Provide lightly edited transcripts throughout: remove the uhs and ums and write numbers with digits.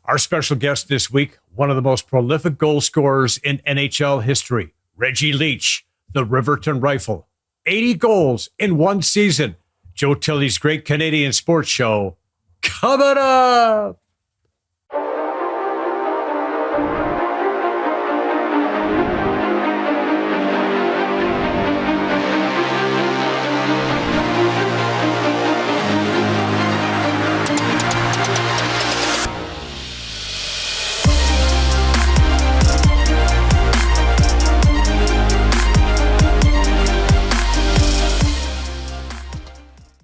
Our special guest this week, one of the most prolific goal scorers in NHL history, Reggie Leach, the Riverton Rifle. 80 goals in one season. Joe Tilley's Great Canadian Sports Show coming up.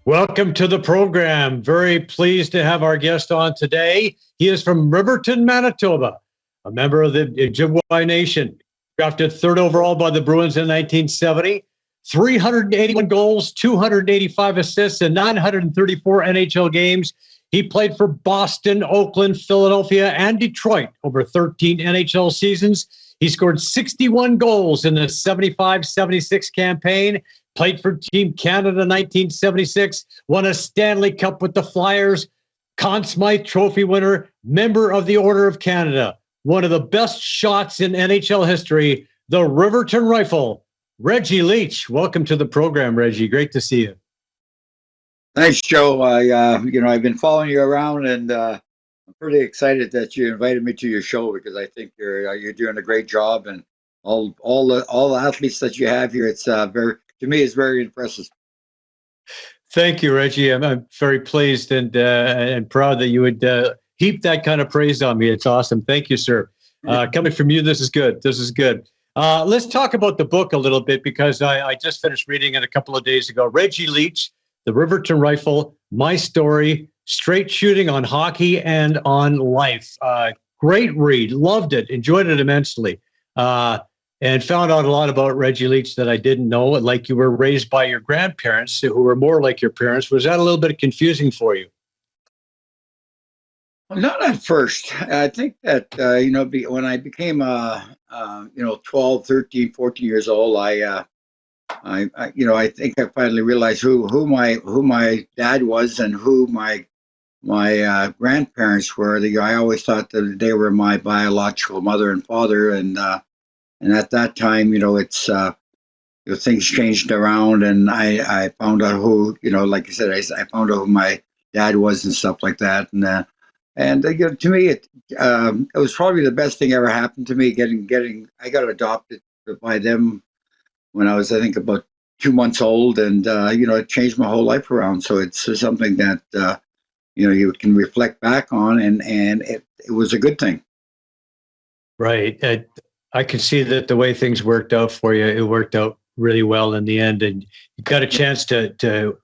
Welcome to the program. Very pleased to have our guest on today. He is from Riverton, Manitoba, a member of the Ojibwe Nation, drafted third overall by the Bruins in 1970, 381 goals, 285 assists, and 934 NHL games. He played for Boston, Oakland, Philadelphia, and Detroit over 13 NHL seasons. He scored 61 goals in the 75-76 campaign. Played for Team Canada 1976, won a Stanley Cup with the Flyers, Conn Smythe Trophy winner, member of the Order of Canada, one of the best shots in NHL history, the Riverton Rifle, Reggie Leach. Welcome to the program, Reggie. Great to see you. Thanks, Joe. I've been following you around, and I'm pretty excited that you invited me to your show because I think you're doing a great job, and all the athletes that you have here, it's to me, it's very impressive. Thank you, Reggie. I'm very pleased and proud that you would heap that kind of praise on me. It's awesome. Thank you, sir. Coming from you, this is good. This is good. Let's talk about the book a little bit because I just finished reading it a couple of days ago. Reggie Leach, The Riverton Rifle, My Story, Straight Shooting on Hockey and on Life. Great read. Loved it. Enjoyed it immensely. And found out a lot about Reggie Leach that I didn't know. Like you were raised by your grandparents who were more like your parents. Was that a little bit confusing for you? Not at first. I think that, when I became, 12, 13, 14 years old, I think I finally realized who my dad was and who my grandparents were. I always thought that they were my biological mother and father, and at that time, it's things changed around, and I found out who, like I said, I found out who my dad was and stuff like that, and to me, it was probably the best thing ever happened to me. I got adopted by them when I was, I think, about 2 months old, and it changed my whole life around. So it's something that you can reflect back on, and it was a good thing. Right. I could see that the way things worked out for you, it worked out really well in the end, and you got a chance to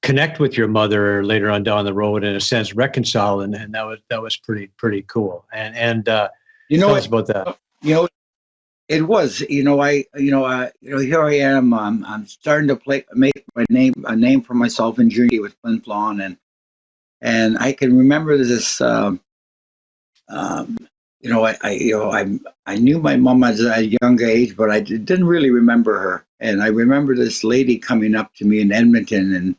connect with your mother later on down the road, in a sense, reconcile, and that was pretty cool. And tell us about that. It was. Here I am. I'm starting to make a name for myself in junior with Flin, Flon, and I can remember this. I knew my mom at a young age, but I didn't really remember her. And I remember this lady coming up to me in Edmonton,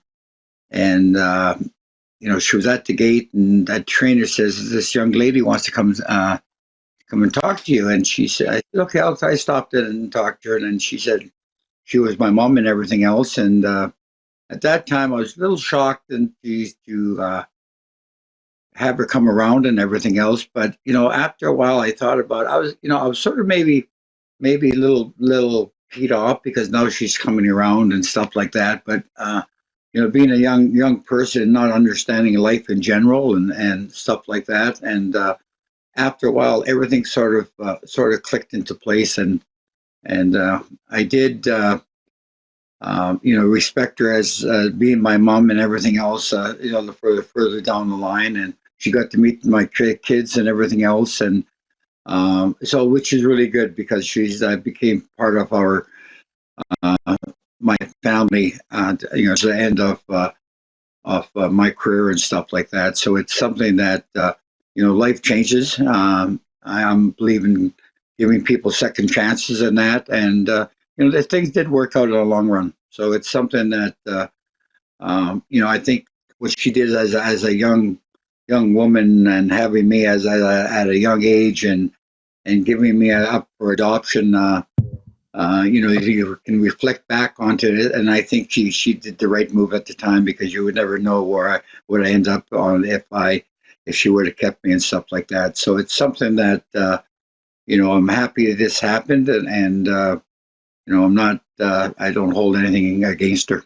and she was at the gate, and that trainer says, "This young lady wants to come and talk to you." And she said, "Okay." I stopped in and talked to her, and then she said she was my mom and everything else. And at that time, I was a little shocked and to have her come around and everything else. But, after a while I thought about, I was sort of maybe a little peed off because now she's coming around and stuff like that. But, being a young person, not understanding life in general and stuff like that. And after a while, everything sort of clicked into place. And I did, respect her as being my mom and everything else, further down the line. And she got to meet my kids and everything else, and so which is really good because she's became part of our my family. At the end of my career and stuff like that. So it's something that life changes. I believe in giving people second chances in that, and the things did work out in the long run. So it's something that I think what she did as a young young woman and having me at a young age and giving me up for adoption. You can reflect back onto it, and I think she did the right move at the time, because you would never know where I would end up on if she would have kept me and stuff like that. So it's something that I'm happy that this happened, and I'm not I don't hold anything against her.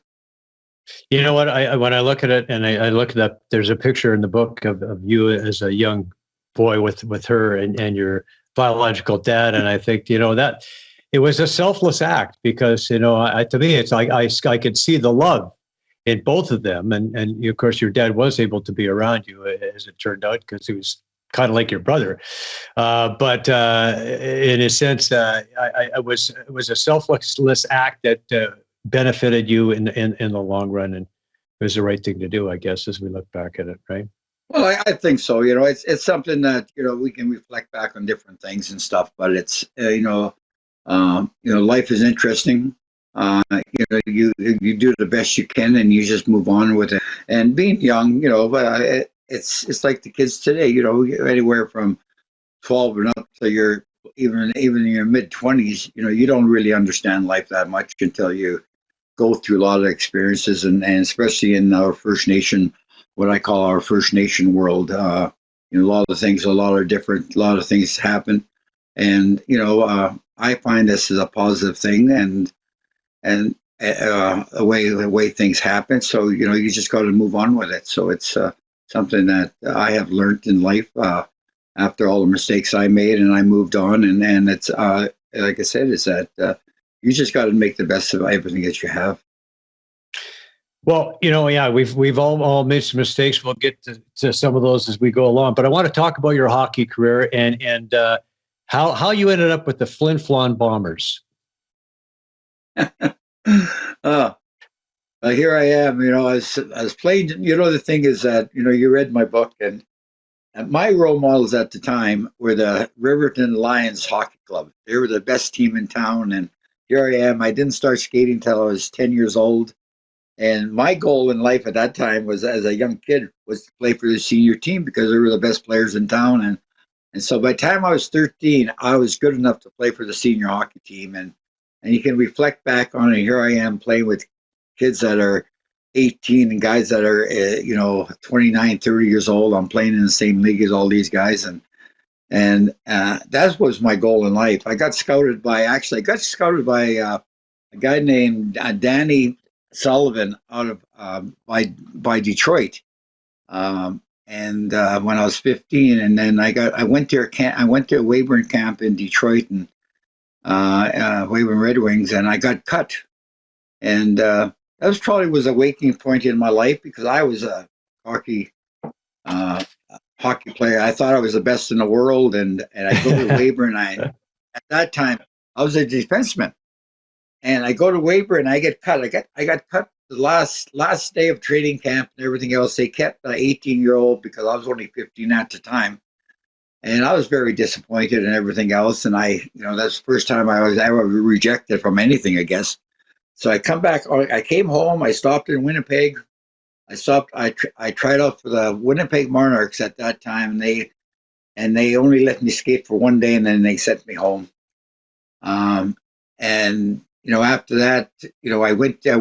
You know what? When I look at it, and I look at that, there's a picture in the book of you as a young boy with her and your biological dad, and I think that it was a selfless act, because to me it's like I could see the love in both of them, and of course your dad was able to be around you, as it turned out, because he was kind of like your brother, but in a sense, it was a selfless act that benefited you in the long run, and it was the right thing to do, I guess, as we look back at it, right? Well, I think so. It's something that we can reflect back on different things and stuff. But it's life is interesting. You do the best you can, and you just move on with it. And being young, it's like the kids today. Anywhere from 12 and up to your even in your mid 20s. You don't really understand life that much until you go through a lot of experiences, and especially in our First Nation, what I call our First Nation world. A lot of things, a lot of things happen, and I find this is a positive thing, and the way things happen. So you just got to move on with it. So it's something that I have learned in life after all the mistakes I made, and I moved on, and it's like I said, is that. You just got to make the best of everything that you have. Well, yeah, we've all made some mistakes. We'll get to some of those as we go along. But I want to talk about your hockey career and how you ended up with the Flin Bombers. Here I am. I was playing. The thing is that you read my book, and my role models at the time were the Riverton Lions Hockey Club. They were the best team in town, and here I am. I didn't start skating till I was 10 years old. And my goal in life at that time was, as a young kid, was to play for the senior team, because they were the best players in town. And so by the time I was 13, I was good enough to play for the senior hockey team. And you can reflect back on it. Here I am playing with kids that are 18 and guys that are, 29, 30 years old. I'm playing in the same league as all these guys. And that was my goal in life. I got scouted by a guy named Danny Sullivan out of by Detroit, and when I was 15, and then I went to a Weyburn camp in Detroit, and Weyburn Red Wings, and I got cut, and that was a waking point in my life, because I was a hockey player. I thought I was the best in the world, and I go to Weyburn. At that time I was a defenseman, and I go to Weyburn and I get cut. I got cut the last day of training camp and everything else. They kept the 18-year-old because I was only 15 at the time, and I was very disappointed and everything else. And that's the first time I was ever rejected from anything, I guess. So I come back. I came home. I stopped in Winnipeg. I tried out for the Winnipeg Monarchs at that time, and they only let me skate for one day, and then they sent me home. And after that, I went to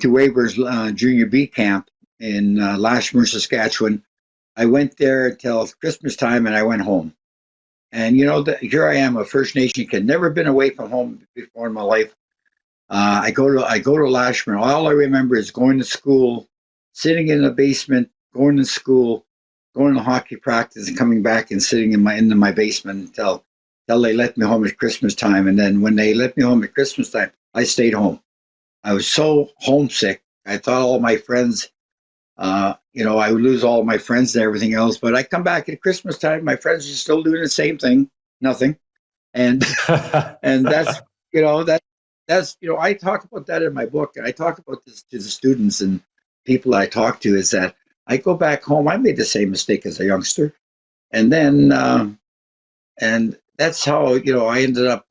Weber's Junior B camp in Lashmore, Saskatchewan. I went there until Christmas time, and I went home. And here I am, a First Nation kid, never been away from home before in my life. I go to Lashmore. All I remember is going to school, sitting in the basement, going to school, going to hockey practice, and coming back and sitting in my basement until they let me home at Christmas time. And then when they let me home at Christmas time, I stayed home. I was so homesick. I thought all my friends, I would lose all my friends and everything else. But I come back at Christmas time, my friends are still doing the same thing, nothing. And and that's I talk about that in my book, and I talk about this to the students and people I talk to, is that I go back home. I made the same mistake as a youngster, and then and that's how I ended up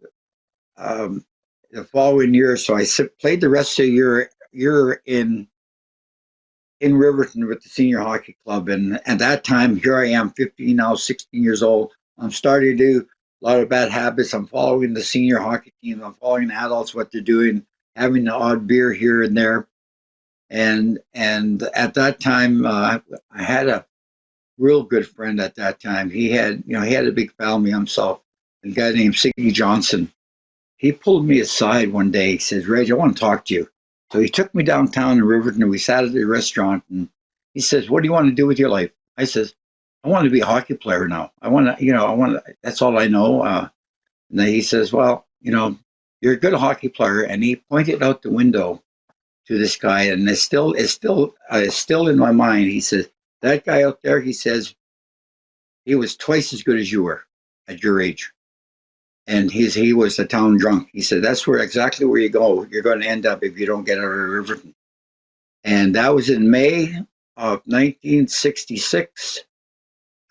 the following year. So I played the rest of the year in Riverton with the senior hockey club. And at that time, here I am, 15 now, 16 years old. I'm starting to do a lot of bad habits. I'm following the senior hockey team. I'm following the adults, what they're doing, having the odd beer here and there. And at that time, I had a real good friend at that time. He had a big family himself, a guy named Siggy Johnson. He pulled me aside one day. He says, "Reg, I want to talk to you." So he took me downtown in Riverton, and we sat at the restaurant. And he says, "What do you want to do with your life?" I says, "I want to be a hockey player now. I want to, that's all I know." And then he says, "Well, you're a good hockey player." And he pointed out the window to this guy, and it's still in my mind. He says, "That guy out there," he says, "he was twice as good as you were at your age." And he was the town drunk. He said, "That's exactly where you go. You're going to end up if you don't get out of Riverton." And that was in May of 1966.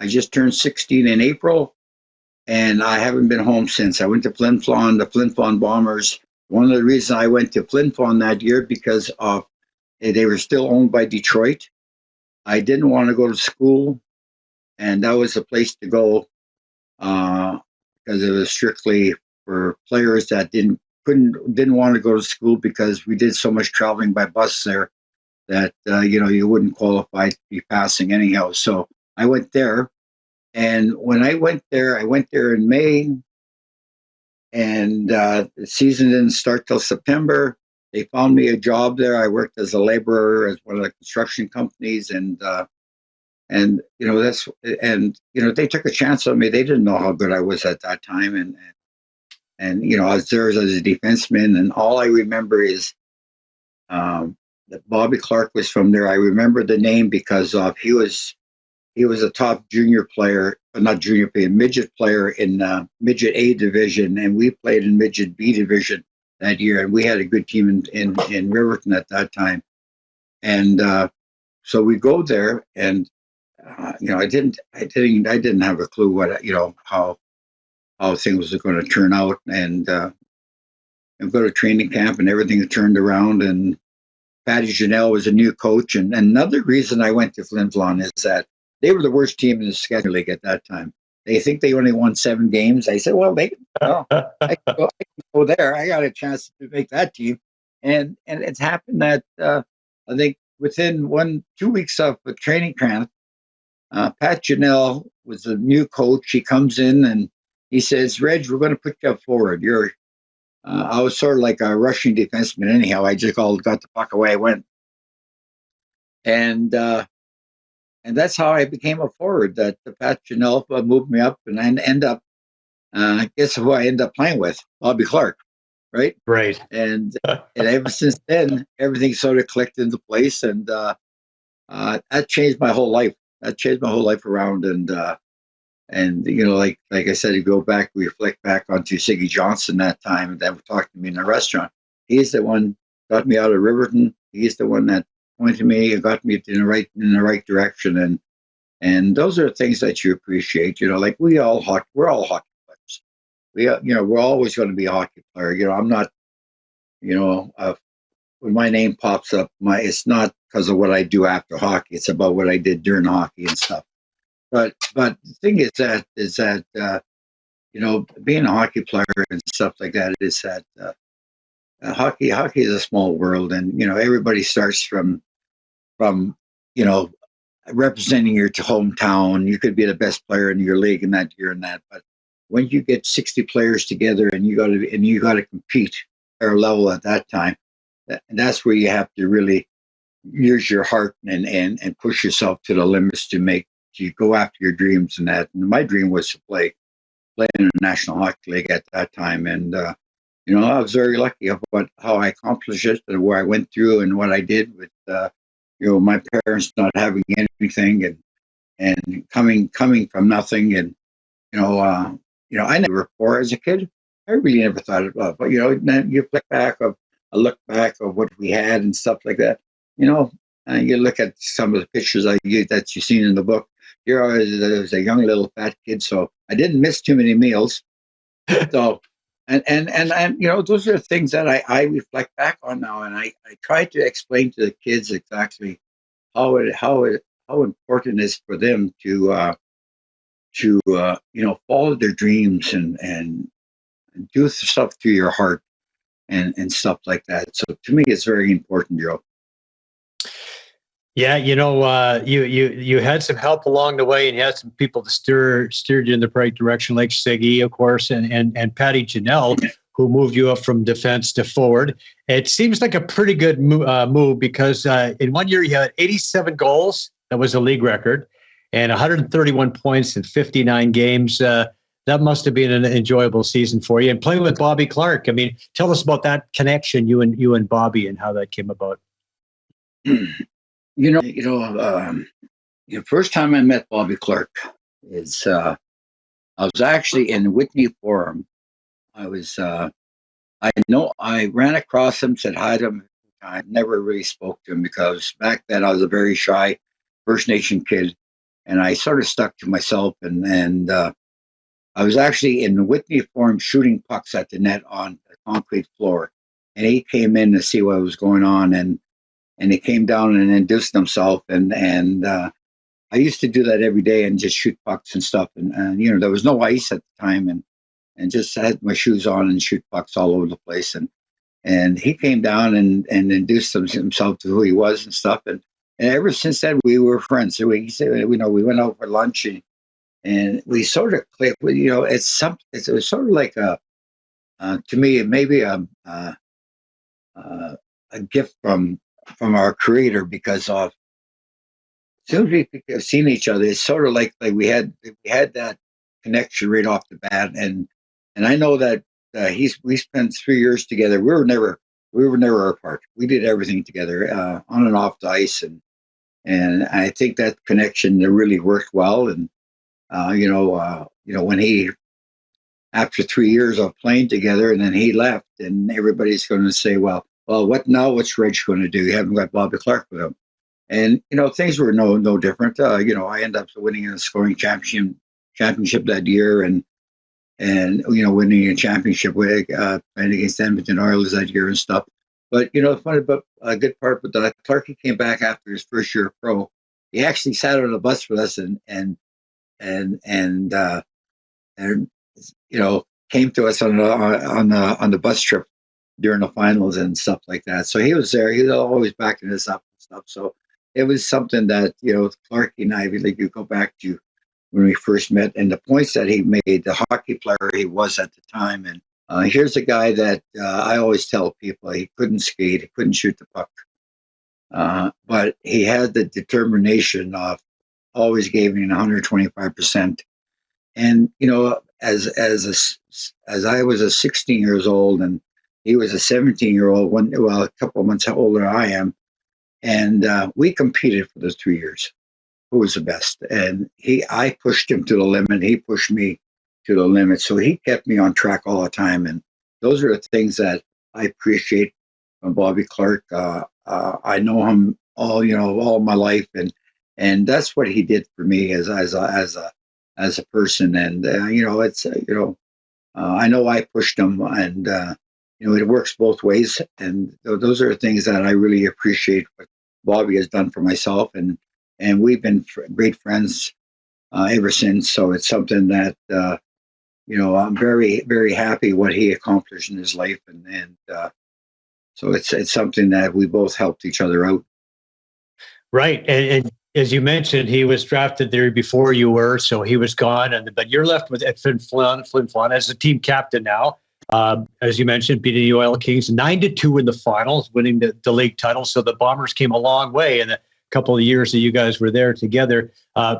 I just turned 16 in April, and I haven't been home since. I went to Flon, the Flon Bombers. One of the reasons I went to Flon that year because they were still owned by Detroit. I didn't want to go to school, and that was the place to go. Because it was strictly for players that didn't want to go to school because we did so much traveling by bus there that you wouldn't qualify to be passing anyhow. So I went there, and when I went there in May, and the season didn't start till September. They found me a job there. I worked as a laborer at one of the construction companies, and they took a chance on me. They didn't know how good I was at that time, and I was there as a defenseman, and all I remember is that Bobby Clarke was from there. I remember the name because he was a top junior player, not junior player, midget player in midget A division, and we played in midget B division that year, and we had a good team in Riverton at that time, and so we go there, and I didn't have a clue what how things were going to turn out, and go to training camp, and everything turned around, and Patty Janelle was a new coach, and another reason I went to Flon is that they were the worst team in the schedule league at that time. They think they only won 7 games. I said, "Well, I can go there. I got a chance to make that team," and it's happened that I think within 2 weeks of the training camp. Pat Janelle was the new coach. He comes in and he says, "Reg, we're going to put you up forward. I was sort of like a rushing defenseman anyhow. I just got the puck away. I went. And that's how I became a forward. That the Pat Janelle moved me up, and I end up, guess who I end up playing with? Bobby Clarke, right? Right. And ever since then, everything sort of clicked into place, and that changed my whole life. That changed my whole life around, and like I said, you go back, reflect back onto Siggy Johnson that time, and then talked to me in the restaurant. He's the one got me out of Riverton. He's the one that pointed me and got me in the right direction, and those are things that you appreciate. Like we're all hockey players. We're always going to be a hockey player. I'm not. When my name pops up, it's not because of what I do after hockey. It's about what I did during hockey and stuff. But the thing is that being a hockey player and stuff like that is that hockey is a small world, and everybody starts from representing your hometown. You could be the best player in your league in that year and that, but when you get 60 players together and you got to compete at our level at that time, that's where you have to really use your heart and push yourself to the limits to go after your dreams and that. And my dream was to play in the National Hockey League at that time, and I was very lucky about how I accomplished it and where I went through and what I did with my parents not having anything and coming from nothing, and I never poor as a kid. I really never thought about, but then you look back of what we had and stuff like that. You look at some of the pictures that you've seen in the book. Here I was a young little fat kid, so I didn't miss too many meals. So, and those are things that I reflect back on now, and I try to explain to the kids exactly how important it is for them to follow their dreams and do stuff through your heart and stuff like that. So to me, it's very important, Joe. Yeah, you had some help along the way, and you had some people to steered you in the right direction, like Siggy, of course, and Patty Janelle, who moved you up from defense to forward. It seems like a pretty good move because in 1 year you had 87 goals. That was a league record, and 131 points in 59 games. That must have been an enjoyable season for you. And playing with Bobby Clarke. I mean, tell us about that connection, you and Bobby, and how that came about. The first time I met Bobby Clarke is I was actually in Whitney Forum. I ran across him, said hi to him. I never really spoke to him because back then I was a very shy First Nation kid, and I sort of stuck to myself. And I was actually in the Whitney Forum shooting pucks at the net on the concrete floor, and he came in to see what was going on, and he came down and introduced himself, and I used to do that every day and just shoot pucks and stuff, and there was no ice at the time, and just had my shoes on and shoot pucks all over the place, and he came down and introduced himself to who he was and stuff, and ever since then we were friends. So we went out for lunch and we sort of clicked. It was sort of like to me maybe a gift from our creator, because of as soon as we have seen each other, it's sort of like we had that connection right off the bat, and I know that we spent 3 years together. We were never apart. We did everything together, on and off the ice, and I think that connection really worked well. And when he, after 3 years of playing together, and then he left, and everybody's going to say, well, what now? What's Reg going to do? You haven't got Bobby Clarke with him. And things were no different. I ended up winning a scoring championship that year, and winning a championship with playing against Edmonton Oilers that year and stuff. But funny, but a good part with that, Clarke came back after his first year of pro. He actually sat on the bus with us and came to us on the bus trip during the finals and stuff like that. So he was there. He was always backing us up and stuff. So it was something that Clarke and I, like, you go back to when we first met, and the points that he made, the hockey player he was at the time. And here's a guy that I always tell people, he couldn't skate, he couldn't shoot the puck, but he had the determination of always giving 125%. And as I was a 16 years old and he was a 17-year-old, a couple of months older than I am, and we competed for those 3 years. Who was the best? And I pushed him to the limit. He pushed me to the limit. So he kept me on track all the time. And those are the things that I appreciate from Bobby Clarke. I know him all my life, and that's what he did for me as a person. And I know I pushed him, and it works both ways. And those are things that I really appreciate what Bobby has done for myself, and we've been great friends ever since. So it's something that I'm very, very happy what he accomplished in his life, and so it's something that we both helped each other out. Right, and as you mentioned, he was drafted there before you were, so he was gone, but you're left with Flin as the team captain now. As you mentioned, beating the Oil Kings 9-2 in the finals, winning the league title. So the Bombers came a long way in the couple of years that you guys were there together,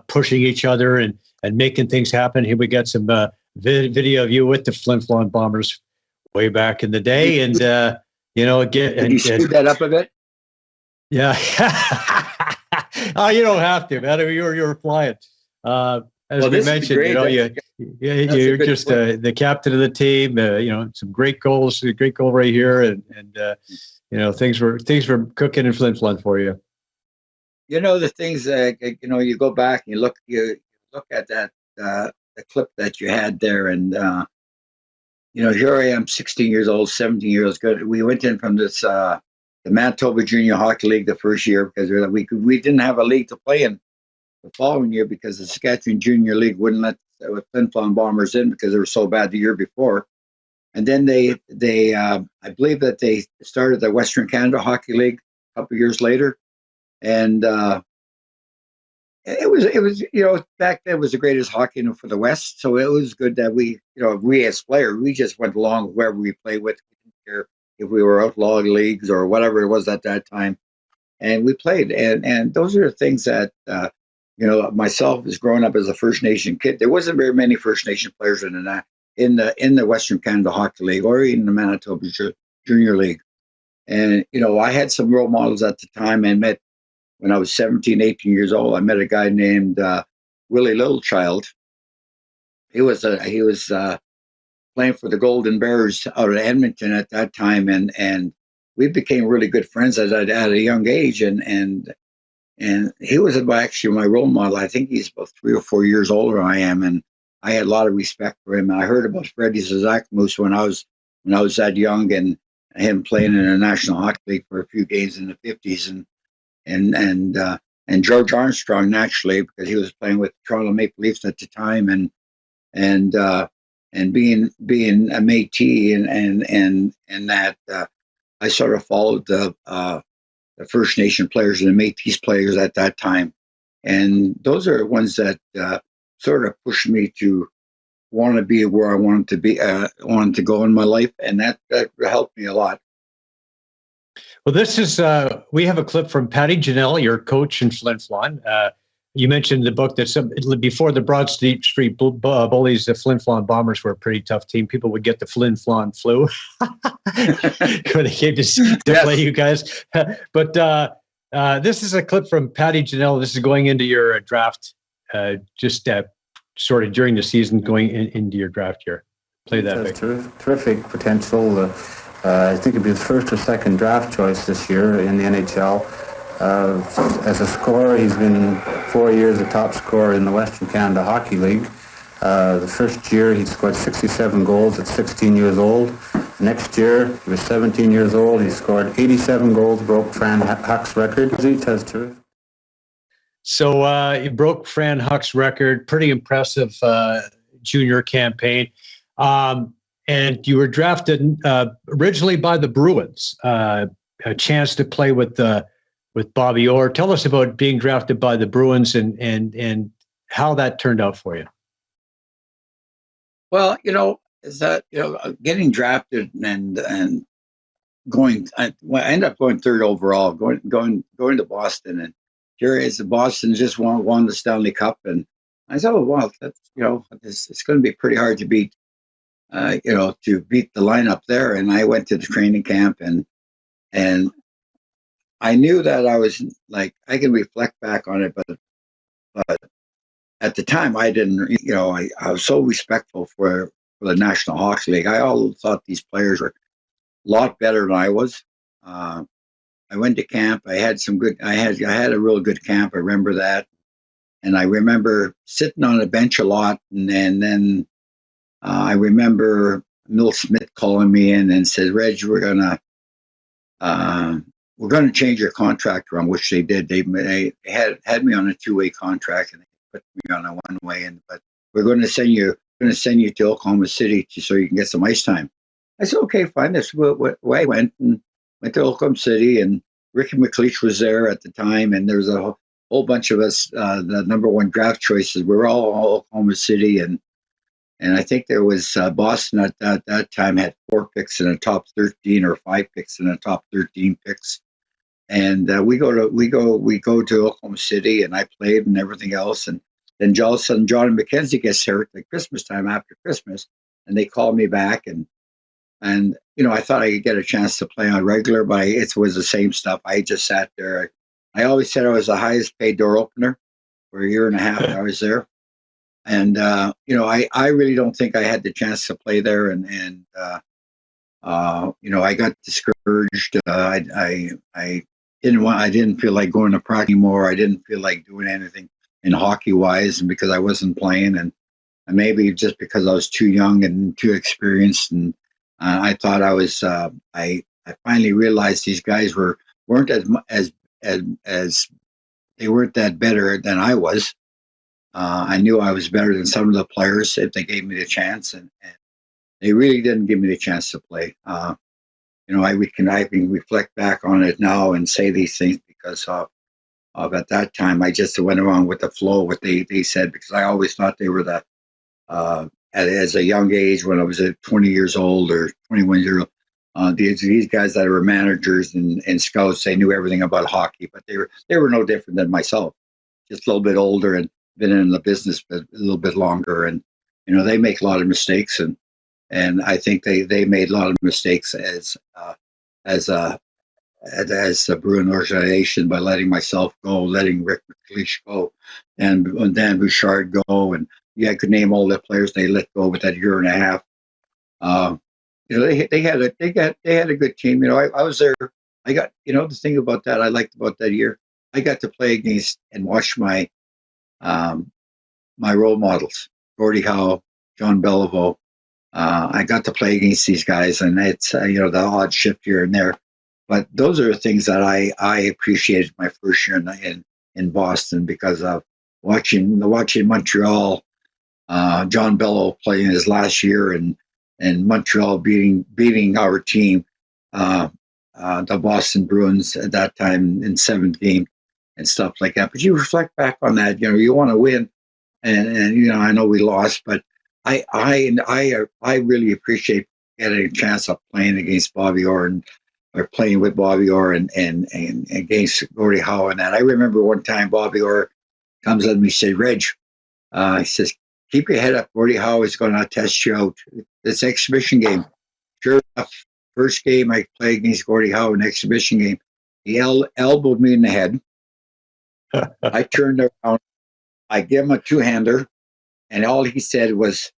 pushing each other and making things happen. Here we got some video of you with the Flin Bombers way back in the day, and again, Can you speed that up a bit? Yeah. Oh, you don't have to, man. I mean, you're flying. As we mentioned, you're just the captain of the team. Some great goals, a great goal right here, and things were cooking in Flin for you. The things that you go back and you look at that the clip that you had there, and here I am, 16 years old, 17 years old. We went in from this the Manitoba Junior Hockey League the first year because we didn't have a league to play in the following year because the Saskatchewan Junior League wouldn't let Flin Flon Bombers in because they were so bad the year before. And then I believe that they started the Western Canada Hockey League a couple of years later, and it was back then it was the greatest hockey for the West. So it was good that we as players we just went along wherever we played with. We didn't care if we were outlaw leagues or whatever it was at that time, and we played. And those are the things that myself as growing up as a First Nation kid, there wasn't very many First Nation players in the Western Canada Hockey League or even the Manitoba Junior League. And I had some role models at the time. I met when I was 17, 18 years old. I met a guy named Willie Littlechild. He was playing for the Golden Bears out of Edmonton at that time, and we became really good friends at a young age. And he was actually my role model. I think he's about 3 or 4 years older than I am, and I had a lot of respect for him. I heard about Freddie Zazakmus when I was that young, and him playing in the National Hockey League for a few games in the 50s, and George Armstrong naturally because he was playing with Toronto Maple Leafs at the time, and being a Métis and that I sort of followed the First Nation players and the Métis players at that time, and those are the ones that sort of pushed me to want to be where I wanted to be, wanted to go in my life, and that helped me a lot. Well, this is we have a clip from Patty Janelle, your coach in Flin Flon. You mentioned the book that before the Broad Street Bullies, the Flin Flon Bombers were a pretty tough team. People would get the Flin Flon flu when they came to play you guys. But this is a clip from Patty Janelle. This is going into your draft, sort of during the season, going into your draft year. Play that. Has terrific potential. I think it'd be the first or second draft choice this year in the NHL. As a scorer, he's been 4 years the top scorer in the Western Canada Hockey League. The first year, he scored 67 goals at 16 years old. Next year, he was 17 years old. He scored 87 goals, broke Fran Huck's record. So you broke Fran Huck's record. Pretty impressive junior campaign. And you were drafted originally by the Bruins. A chance to play with Bobby Orr. Tell us about being drafted by the Bruins and how that turned out for you. Well, getting drafted and going, I ended up going third overall, going to Boston, and here is the Boston just won the Stanley Cup, and I thought, oh, wow, that's it's going to be pretty hard to beat, to beat the lineup there. And I went to the training camp, and I knew that I was like, I can reflect back on it, but at the time I didn't, I was so respectful for the National Hockey League. I always thought these players were a lot better than I was. I went to camp. I had a real good camp. I remember that. And I remember sitting on a bench a lot. And then I remember Mill Smith calling me in and said, Reg, we're going to change your contract around, which they did. They had me on a 2-way contract and they put me on a 1-way. But we're going to send you to Oklahoma City so you can get some ice time. I said, okay, fine. That's where I went to Oklahoma City, and Ricky McLeish was there at the time, and there was a whole bunch of us, the number one draft choices. We were all Oklahoma City, and I think there was Boston at that time had 4 picks in the top 13 or 5 picks in the top 13 picks, and we go to Oklahoma City, and I played and everything else, and then all of a sudden John McKenzie gets hurt at Christmas time after Christmas, and they called me back, and I thought I could get a chance to play on regular, but it was the same stuff. I just sat there. I always said I was the highest paid door opener for a year and a half I was there. And, I really don't think I had the chance to play there. And I got discouraged. I didn't feel like going to practice anymore. I didn't feel like doing anything in hockey wise, and because I wasn't playing, and maybe just because I was too young and too experienced, and I thought I was, I I finally realized these guys weren't as they weren't that better than I was. I knew I was better than some of the players if they gave me the chance, and they really didn't give me the chance to play. I can reflect back on it now and say these things because of at that time I just went along with the flow, what they said, because I always thought they were the as a young age when I was 20 years old or 21 years old. These guys that were managers and scouts, they knew everything about hockey, but they were no different than myself, just a little bit older and been in the business a little bit longer. And they make a lot of mistakes, and I think they made a lot of mistakes as the Bruin organization by letting myself go, letting Rick Leach go, and Dan Bouchard go, and I could name all the players they let go with that year and a half. They had a good team. I was there. I got the thing about that I liked about that year. I got to play against and watch my role models, Gordie Howe, John Beliveau. I got to play against these guys, and it's the odd shift here and there. But those are the things that I appreciated my first year in Boston because of watching Montreal, John Bello playing his last year and Montreal beating our team, the Boston Bruins at that time in 7th game and stuff like that. But you reflect back on that, you want to win, and I know we lost, but I really appreciate getting a chance of playing against Bobby Orr or playing with Bobby Orr and against Gordie Howe and that. I remember one time Bobby Orr comes up and he said, Reg, he says, keep your head up. Gordie Howe is going to test you out. It's an exhibition game. Sure enough, first game I played against Gordie Howe, an exhibition game. He elbowed me in the head. I turned around. I gave him a two-hander, and all he said was,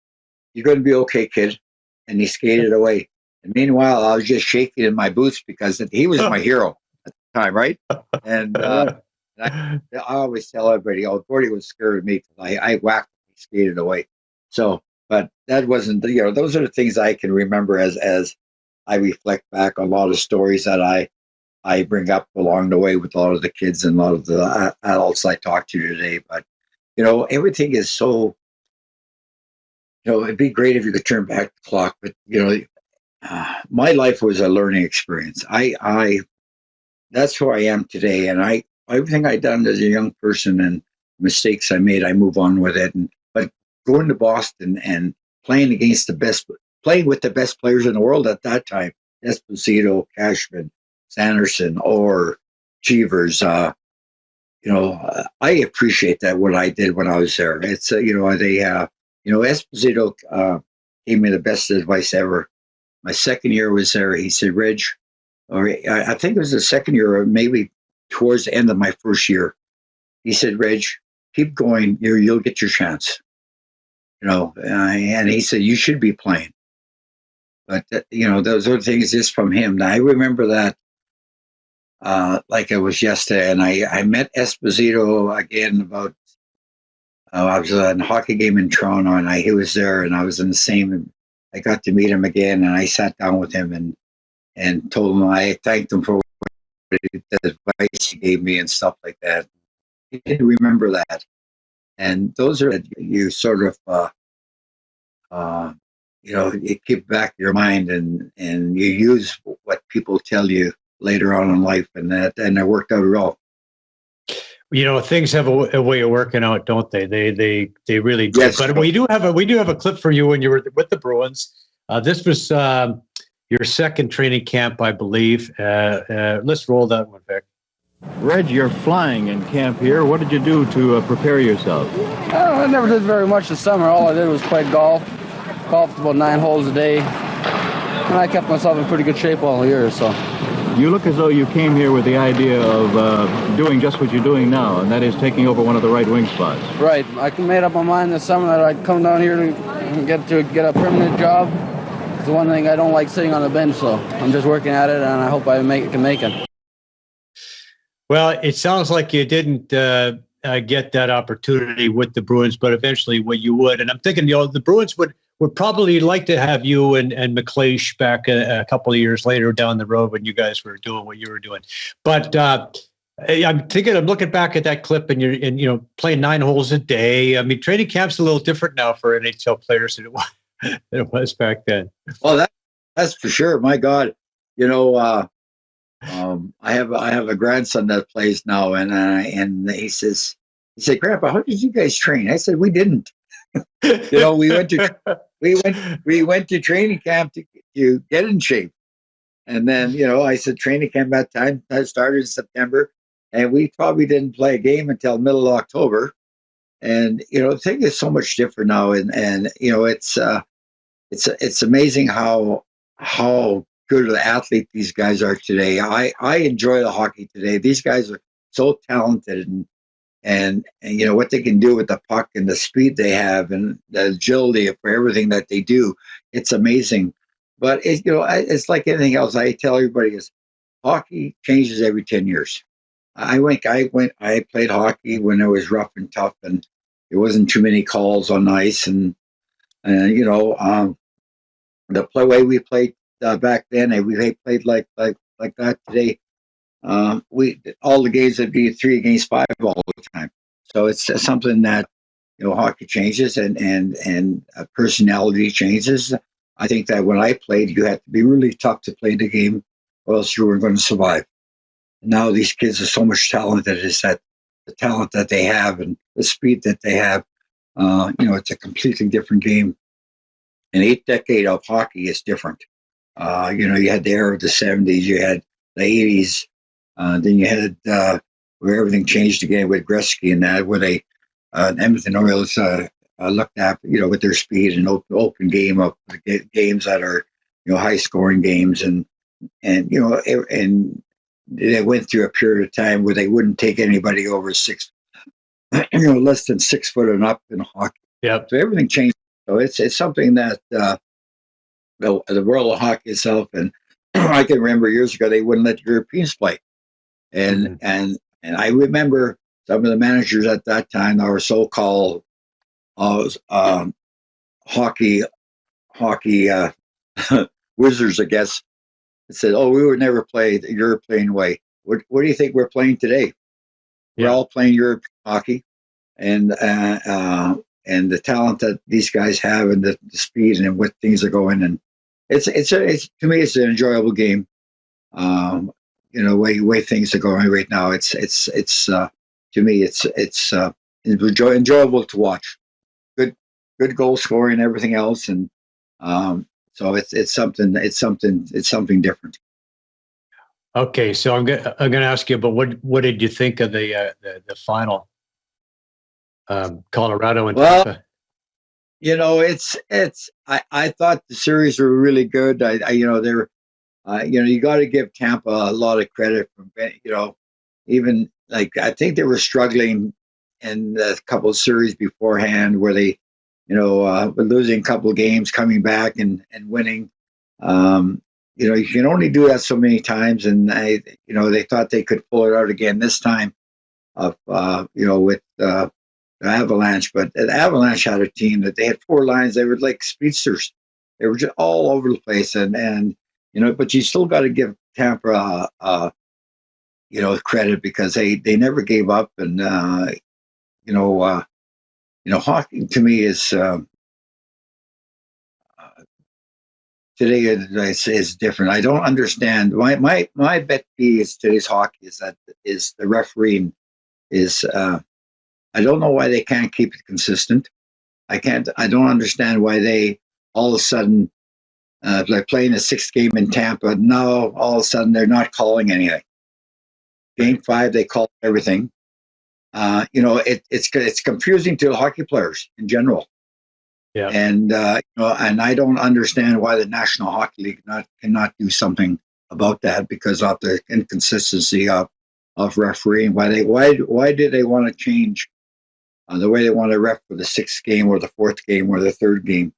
you're going to be okay, kid. And he skated away. And meanwhile, I was just shaking in my boots because he was my hero at the time, right? And I always tell everybody, Gordie was scared of me because I whacked him, he skated away. So, but that wasn't, those are the things I can remember as I reflect back on a lot of stories that I bring up along the way with a lot of the kids and a lot of the adults I talk to today. But, everything is so, it'd be great if you could turn back the clock, but, my life was a learning experience. That's who I am today. And everything I done as a young person and mistakes I made, I move on with it. But going to Boston and playing with the best players in the world at that time, Esposito, Cashman, Sanderson, or Cheevers, I appreciate that, what I did when I was there. It's, Esposito gave me the best advice ever. My second year was there. He said, Reg, or I think it was the second year or maybe towards the end of my first year. He said, Reg, keep going. You'll get your chance. And he said, you should be playing. But, those are things just from him. Now, I remember that like it was yesterday. And I met Esposito again about, I was in a hockey game in Toronto, and he was there, and I was in the same. I got to meet him again, and I sat down with him and told him I thanked him for the advice he gave me and stuff like that. He didn't remember that, and those are you sort of you keep back your mind and you use what people tell you later on in life, and it worked out well. Things have a way of working out, don't they? They really do. Yes. But we do have a clip for you when you were with the Bruins. This was your second training camp, I believe. Let's roll that one, Vic. Reg, you're flying in camp here. What did you do to prepare yourself? I never did very much this summer. All I did was play golf. Golfed about 9 holes a day. And I kept myself in pretty good shape all year, so. You look as though you came here with the idea of doing just what you're doing now, and that is taking over one of the right wing spots. Right. I made up my mind this summer that I'd come down here to get a permanent job. It's the one thing I don't like sitting on the bench, so I'm just working at it, and I hope I can make it. Well, it sounds like you didn't get that opportunity with the Bruins, but eventually you would. And I'm thinking, the Bruins would would probably like to have you and McLeish back a couple of years later down the road when you guys were doing what you were doing. But I'm looking back at that clip, and you're playing 9 holes a day. I mean, training camp's a little different now for NHL players than it was back then. Well, that's for sure. My God, I have a grandson that plays now, and he said, Grandpa, how did you guys train? I said, we didn't. We went to training camp to get in shape, and then I said training camp that time that started in September, and we probably didn't play a game until middle of October, and things is so much different now, and it's amazing how good of an athlete these guys are today. I enjoy the hockey today. These guys are so talented, and what they can do with the puck and the speed they have and the agility for everything that they do. It's amazing. But it's like anything else. I tell everybody is hockey changes every 10 years. I played hockey when it was rough and tough, and there wasn't too many calls on ice, and the way we played back then, and we played like that today. All the games would be 3 against 5 all the time. So it's something that hockey changes, and personality changes. I think that when I played, you had to be really tough to play the game, or else you weren't going to survive. Now these kids are so much talented. Is that the talent that they have and the speed that they have? It's a completely different game. An 8 decade of hockey is different. You had the era of the 70s, you had the 80s, then you had where everything changed again with Gretzky and that, where they Edmonton Oilers looked at with their speed and open game of games that are high scoring games, and they went through a period of time where they wouldn't take anybody over less than 6 foot and up in hockey. Yeah. So everything changed. So it's something that the world of hockey itself, and I can remember years ago they wouldn't let Europeans play, and I remember some of the managers at that time that were so-called hockey wizards, I guess, said, "Oh, we would never play the European way." What do you think we're playing today? We're all playing European hockey, and the talent that these guys have, and the speed and what things are going, and it's to me it's an enjoyable game. Way things are going right now. It's to me it's enjoyable to watch. Good goal scoring and everything else, and so it's something different. Okay, so I'm going to ask you, but what did you think of the final? Colorado and Tampa. I thought the series were really good. They're you got to give Tampa a lot of credit from even like I think they were struggling in a couple of series beforehand where they were losing a couple of games, coming back and winning. You can only do that so many times, and they thought they could pull it out again this time with the Avalanche. But the Avalanche had a team that they had 4 lines. They were like speedsters. They were just all over the place, and but you still got to give Tampa credit because they never gave up, and hockey to me is today is different. I don't understand. My pet peeve is today's hockey is the refereeing is I don't know why they can't keep it consistent. I don't understand why they all of a sudden like playing a 6th game in Tampa. Now all of a sudden they're not calling anything. Game 5 they call everything. It's confusing to the hockey players in general. Yeah. And and I don't understand why the National Hockey League cannot do something about that because of the inconsistency of refereeing. Why did they want to change the way they want to ref for the 6th game or the 4th game or the 3rd game?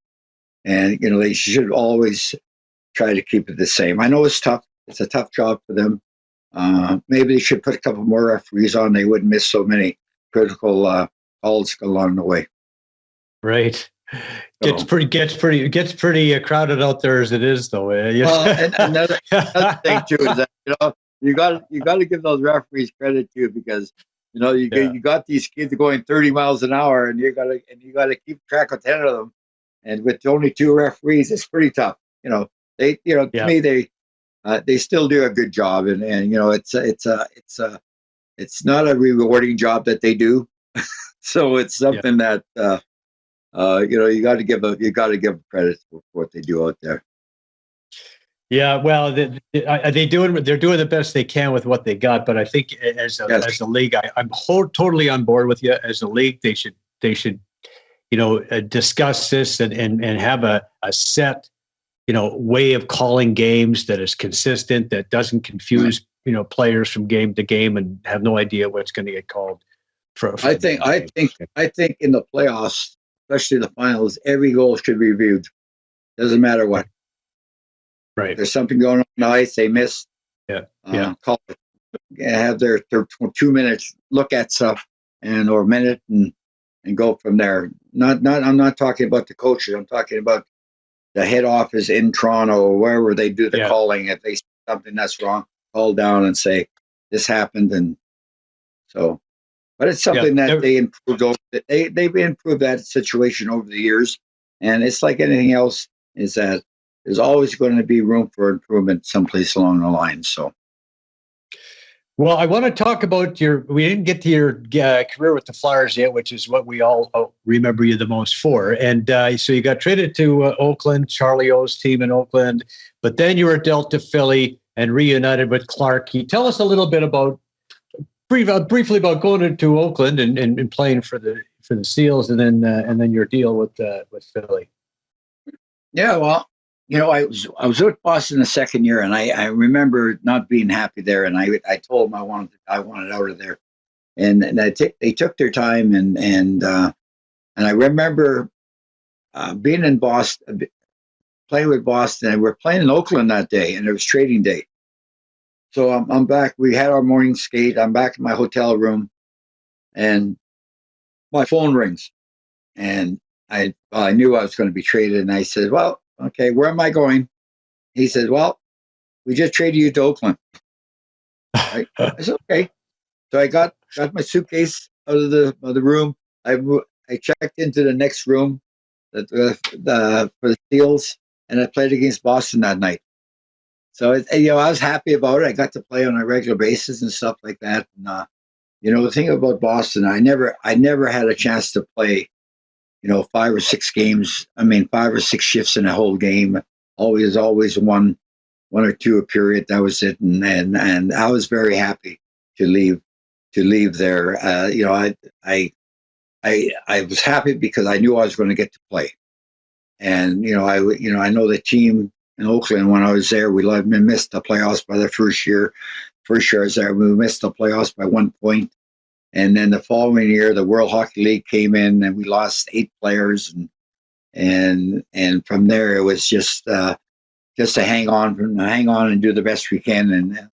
And they should always try to keep it the same. I know it's tough. It's a tough job for them. Maybe they should put a couple more referees on. They wouldn't miss so many critical calls along the way. Right. Gets pretty crowded out there as it is, though. Well, and another thing too is that you got to give those referees credit too, because you got these kids going 30 miles an hour, and you got to keep track of 10 of them, and with only 2 referees, it's pretty tough. To me they still do a good job, and it's not a rewarding job that they do, so it's something that. You got to give credit for what they do out there. Yeah, well, they're doing the best they can with what they got. But I think as a league, I'm totally on board with you. As a league, they should discuss this and have a set way of calling games that is consistent, that doesn't confuse players from game to game and have no idea what's going to get called. I think in the playoffs, especially the finals, every goal should be reviewed. Doesn't matter what. Right. If there's something going on the ice, they miss. Call it. Have their 2 minutes look at stuff or a minute and go from there. I'm not talking about the coaches. I'm talking about the head office in Toronto or wherever they do the calling. If they see something that's wrong, call down and say this happened, and so. But it's something that they improved over. They've improved that situation over the years, and it's like anything else. Is that there's always going to be room for improvement someplace along the line. So, well, I want to talk about we didn't get to your career with the Flyers yet, which is what we all remember you the most for. And so you got traded to Oakland, Charlie O's team in Oakland, but then you were dealt to Philly and reunited with Clarke. Can you tell us a little bit about briefly about going to Oakland and playing for the Seals, and then your deal with Philly? Yeah, well, I was with Boston the second year, and I remember not being happy there, and I told them I wanted out of there, and they took their time, and I remember being in Boston, playing with Boston, and we're playing in Oakland that day, and it was trading day. So I'm back. We had our morning skate. I'm back in my hotel room, and my phone rings, and I knew I was going to be traded, and I said, "Well, okay, where am I going?" He said, "Well, we just traded you to Oakland." I said, "Okay." So I got my suitcase out of the room. I checked into the next room for the Seals, and I played against Boston that night. So I was happy about it. I got to play on a regular basis and stuff like that. And the thing about Boston, I never had a chance to play, 5 or 6 games. I mean, 5 or 6 shifts in a whole game. Always one or two a period. That was it. And I was very happy to leave there. I was happy because I knew I was going to get to play. And I know the team in Oakland when I was there, we missed the playoffs by the first year. First year I was there, we missed the playoffs by 1 point. And then the following year, the World Hockey League came in, and we lost 8 players. And from there, it was just to hang on and do the best we can. And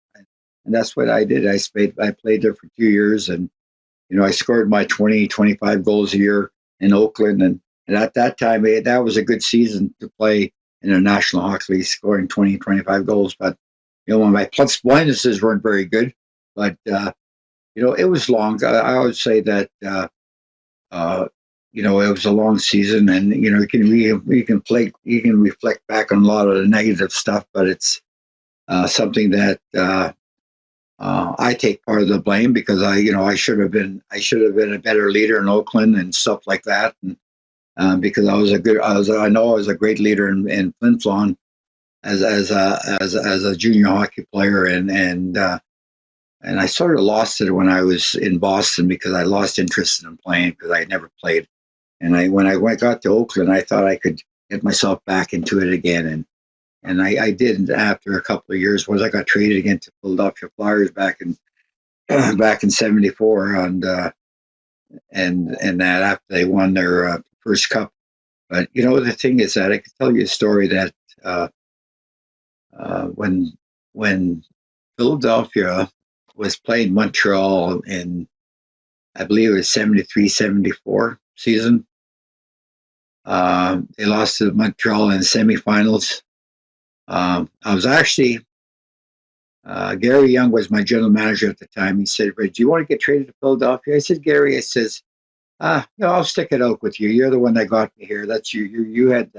that's what I did. I played there for 2 years, and I scored my 20, 25 goals a year in Oakland. And at that time, that was a good season to play in the National Hockey League, scoring 20, 25 goals. But, my plus minuses weren't very good. But, it was long. I would say that, it was a long season. And, you can reflect back on a lot of the negative stuff. But it's something that I take part of the blame, because I should have been a better leader in Oakland and stuff like that. And, because I was a great leader in Flin, Flon as a junior hockey player, and I sort of lost it when I was in Boston, because I lost interest in playing because I had never played. And when I got to Oakland, I thought I could get myself back into it again, and I did after a couple of years. Once I got traded again to Philadelphia Flyers back in '74, and that after they won their first cup. But the thing is that I could tell you a story that when Philadelphia was playing Montreal in, I believe it was '73-'74 season, They lost to Montreal in the semifinals. I was actually Gary Young was my general manager at the time. He said, "Reg, do you want to get traded to Philadelphia?" I said, "Gary," I says, no, I'll stick it out with you. You're the one that got me here. That's you. You had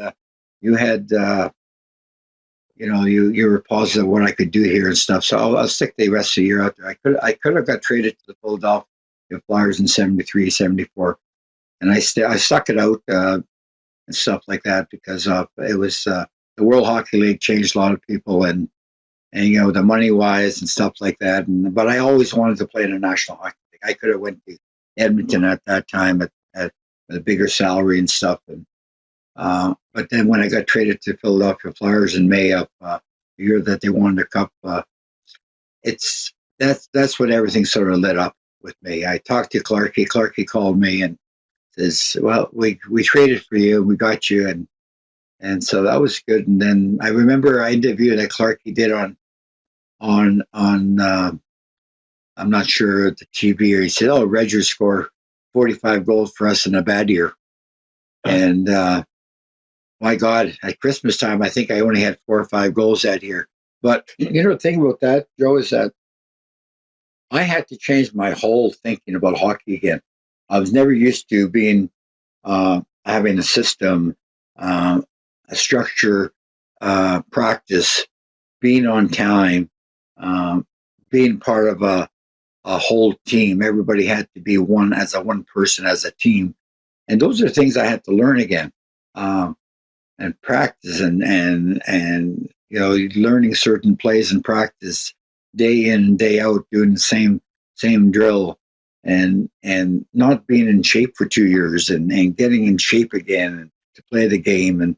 you were positive what I could do here and stuff. So I'll stick the rest of the year out there. I could have got traded to the Philadelphia Flyers in 73, 74, and I stuck it out and stuff like that because it was the World Hockey League changed a lot of people and the money wise and stuff like that. But I always wanted to play in a National Hockey League. I could have went to Edmonton at that time at a bigger salary and stuff. And but then when I got traded to Philadelphia Flyers in May of the year that they won the Cup, that's when everything sort of lit up with me. I talked to Clarke. Clarke called me and says, "Well, we traded for you. We got you." And so that was good. And then I remember I interviewed that Clarke did on I'm not sure the TV, or he said, "Oh, Reggie scored 45 goals for us in a bad year." And my God, at Christmas time, I think I only had 4 or 5 goals that year. But the thing about that, Joe, is that I had to change my whole thinking about hockey again. I was never used to being having a system, a structure, practice, being on time, being part of a whole team. Everybody had to be one person, as a team. And those are things I had to learn again, and practice and learning certain plays and practice day in and day out, doing the same drill, and not being in shape for 2 years and getting in shape again to play the game. And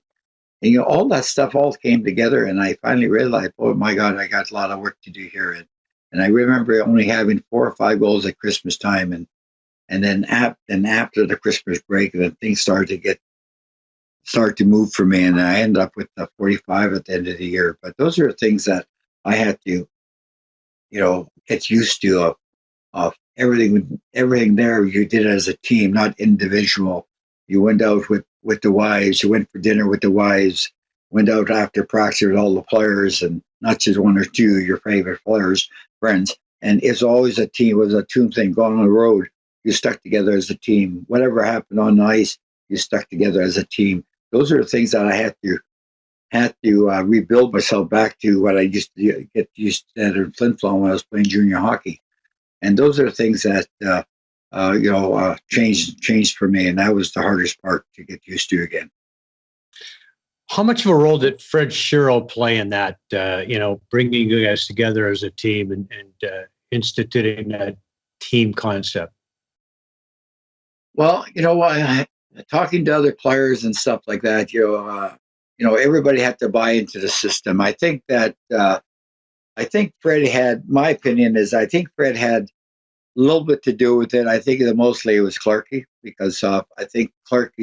all that stuff all came together, and I finally realized, oh my God, I got a lot of work to do here. And I remember only having 4 or 5 goals at Christmas time, and then after the Christmas break, then things started to move for me, and I ended up with the 45 at the end of the year. But those are things that I had to, get used to of everything there. You did it as a team, not individual. You went out with the wives. You went for dinner with the wives. Went out after practice with all the players, and not just 1 or 2 your favorite friends. And it's always a team. It was a team thing. Going on the road, you stuck together as a team. Whatever happened on the ice, you stuck together as a team. Those are the things that I had to rebuild myself back to what I used to get used to in Flin Flon when I was playing junior hockey. And those are the things that changed for me, and that was the hardest part to get used to again. How much of a role did Fred Shero play in that? Bringing you guys together as a team and instituting that team concept. Well, talking to other players and stuff like that, everybody had to buy into the system. I think that Fred had, my opinion is, I think Fred had a little bit to do with it. I think that mostly it was Clarke, because I think Clarke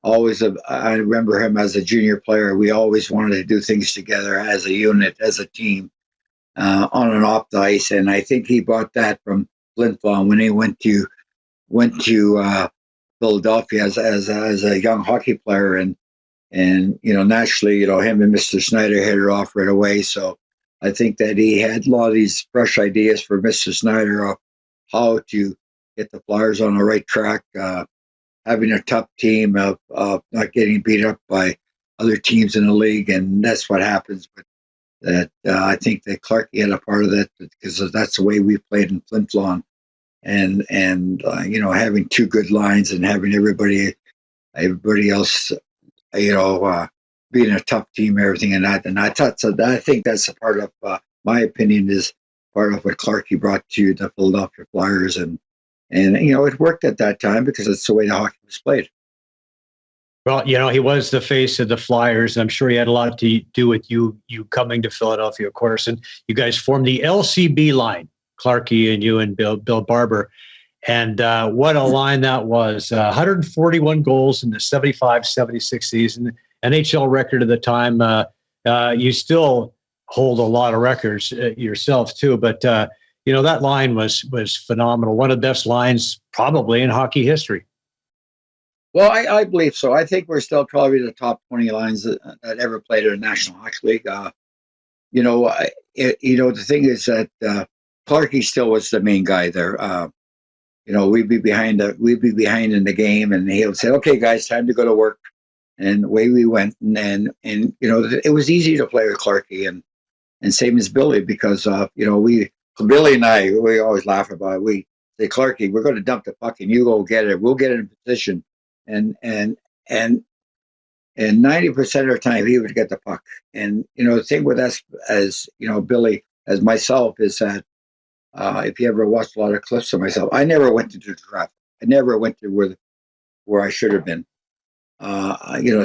I remember him as a junior player. We always wanted to do things together as a unit, as a team, on and off the ice. And I think he brought that from Flin Flon when he went to Philadelphia as a young hockey player, and naturally, him and Mr. Snyder hit it off right away. So I think that he had a lot of these fresh ideas for Mr. Snyder of how to get the Flyers on the right track, having a tough team, of not getting beat up by other teams in the league, and that's what happens. But that I think that Clarke had a part of that, because that's the way we played in Flin Flon. And having 2 good lines and having everybody else, being a tough team, everything, and that. And I think that's a part of my opinion is part of what Clarke brought to the Philadelphia Flyers, and it worked at that time because it's the way the hockey was played. Well, he was the face of the Flyers, and I'm sure he had a lot to do with you coming to Philadelphia, of course. And you guys formed the LCB line, Clarke and you and Bill Barber. And what a line that was. 141 goals in the 75-76 season, NHL record at the time. You still hold a lot of records yourself, too. But, that line was phenomenal. One of the best lines probably in hockey history. Well, I believe so. I think we're still probably the top 20 lines that ever played in the National Hockey League. The thing is that Clarkey still was the main guy there. We'd be behind in the game, and he would say, "Okay, guys, time to go to work." And away we went. And it was easy to play with Clarkey, and same as Billy, because Billy and we always laugh about it. We say, "Clarkey, we're going to dump the puck, and you go get it. We'll get it in position." And 90% of the time he would get the puck. And the thing with us, as Billy, as myself, is that if you ever watched a lot of clips of myself, I never went into traffic. I never went to where I should have been.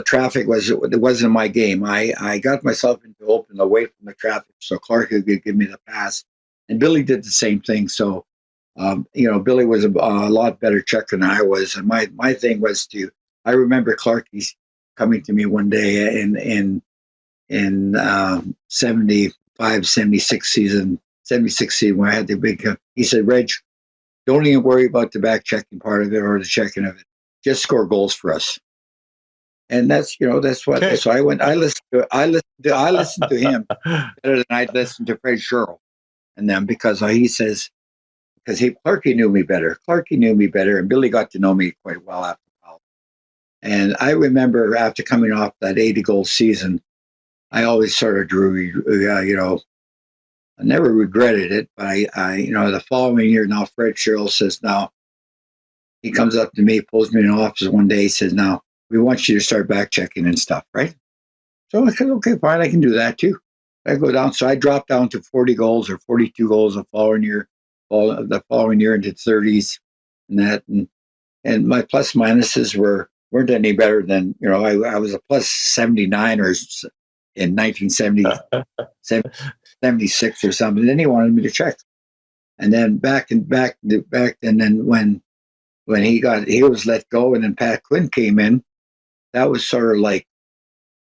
Traffic wasn't my game. I got myself into open away from the traffic so Clark could give me the pass, and Billy did the same thing. So, Billy was a lot better checker than I was, and my thing was I remember Clarkie's coming to me one day in 76 season when I had the big. He said, "Reg, don't even worry about the back checking part of it or the checking of it. Just score goals for us." And that's what. Okay. So I listened to him better than I'd listened to Fred Sherrill and them, because Clarkey knew me better. Clarkey knew me better, and Billy got to know me quite well after a while. And I remember after coming off that 80-goal season, I always sort of I never regretted it, but the following year, now Fred Sherrill says, now he comes up to me, pulls me in the office one day, he says, "Now we want you to start back checking and stuff," right? So I said, "Okay, fine, I can do that too." I go down, so I dropped down to 40 goals or 42 goals the following year into 30s and that, and my plus minuses weren't any better than I was a plus 79 or in 1970. 76 or something. Then he wanted me to check, and then back, and then when he was let go, and then Pat Quinn came in, that was sort of like,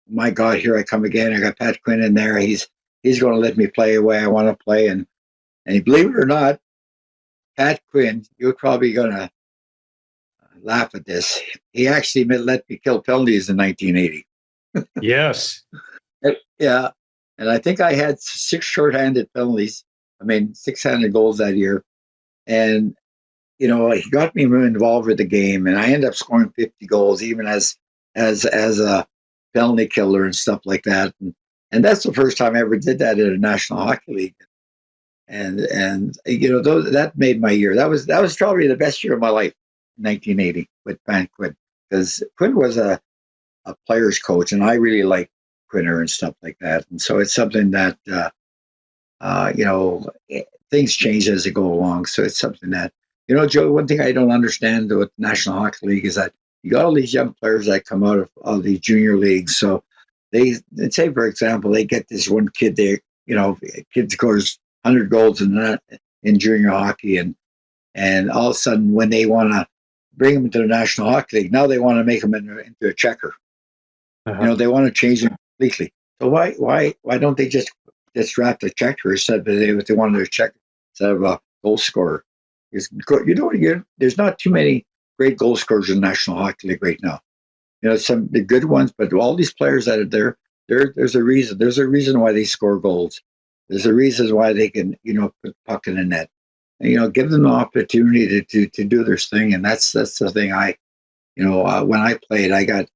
my God, here I come again. I got Pat Quinn in there. He's going to let me play the way I want to play, and believe it or not, Pat Quinn, you're probably going to laugh at this. He actually let me kill penalties in 1980. Yes. Yeah. And I think I had 6 shorthanded penalties. 600 goals that year. And, he got me involved with the game, and I ended up scoring 50 goals, even as a penalty killer and stuff like that. And that's the first time I ever did that in a National Hockey League. And that made my year. That was probably the best year of my life, 1980, with Pat Quinn, because Quinn was a player's coach, and I really liked Quinner and stuff like that. And so it's something that things change as they go along. So it's something that Joe. One thing I don't understand with the National Hockey League is that you got all these young players that come out of the junior leagues. So let's say, for example, they get this one kid there. Kid scores 100 goals in junior hockey, and all of a sudden, when they want to bring him into the National Hockey League, now they want to make him into a checker. Uh-huh. They want to change him completely. So why don't they just draft a checker instead if they wanted to check instead of a goal scorer? There's not too many great goal scorers in the National Hockey League right now. Some the good ones, but all these players that are there, there's a reason. There's a reason why they score goals. There's a reason why they can put the puck in the net. And, give them the opportunity to do their thing, and that's the thing. When I played, I got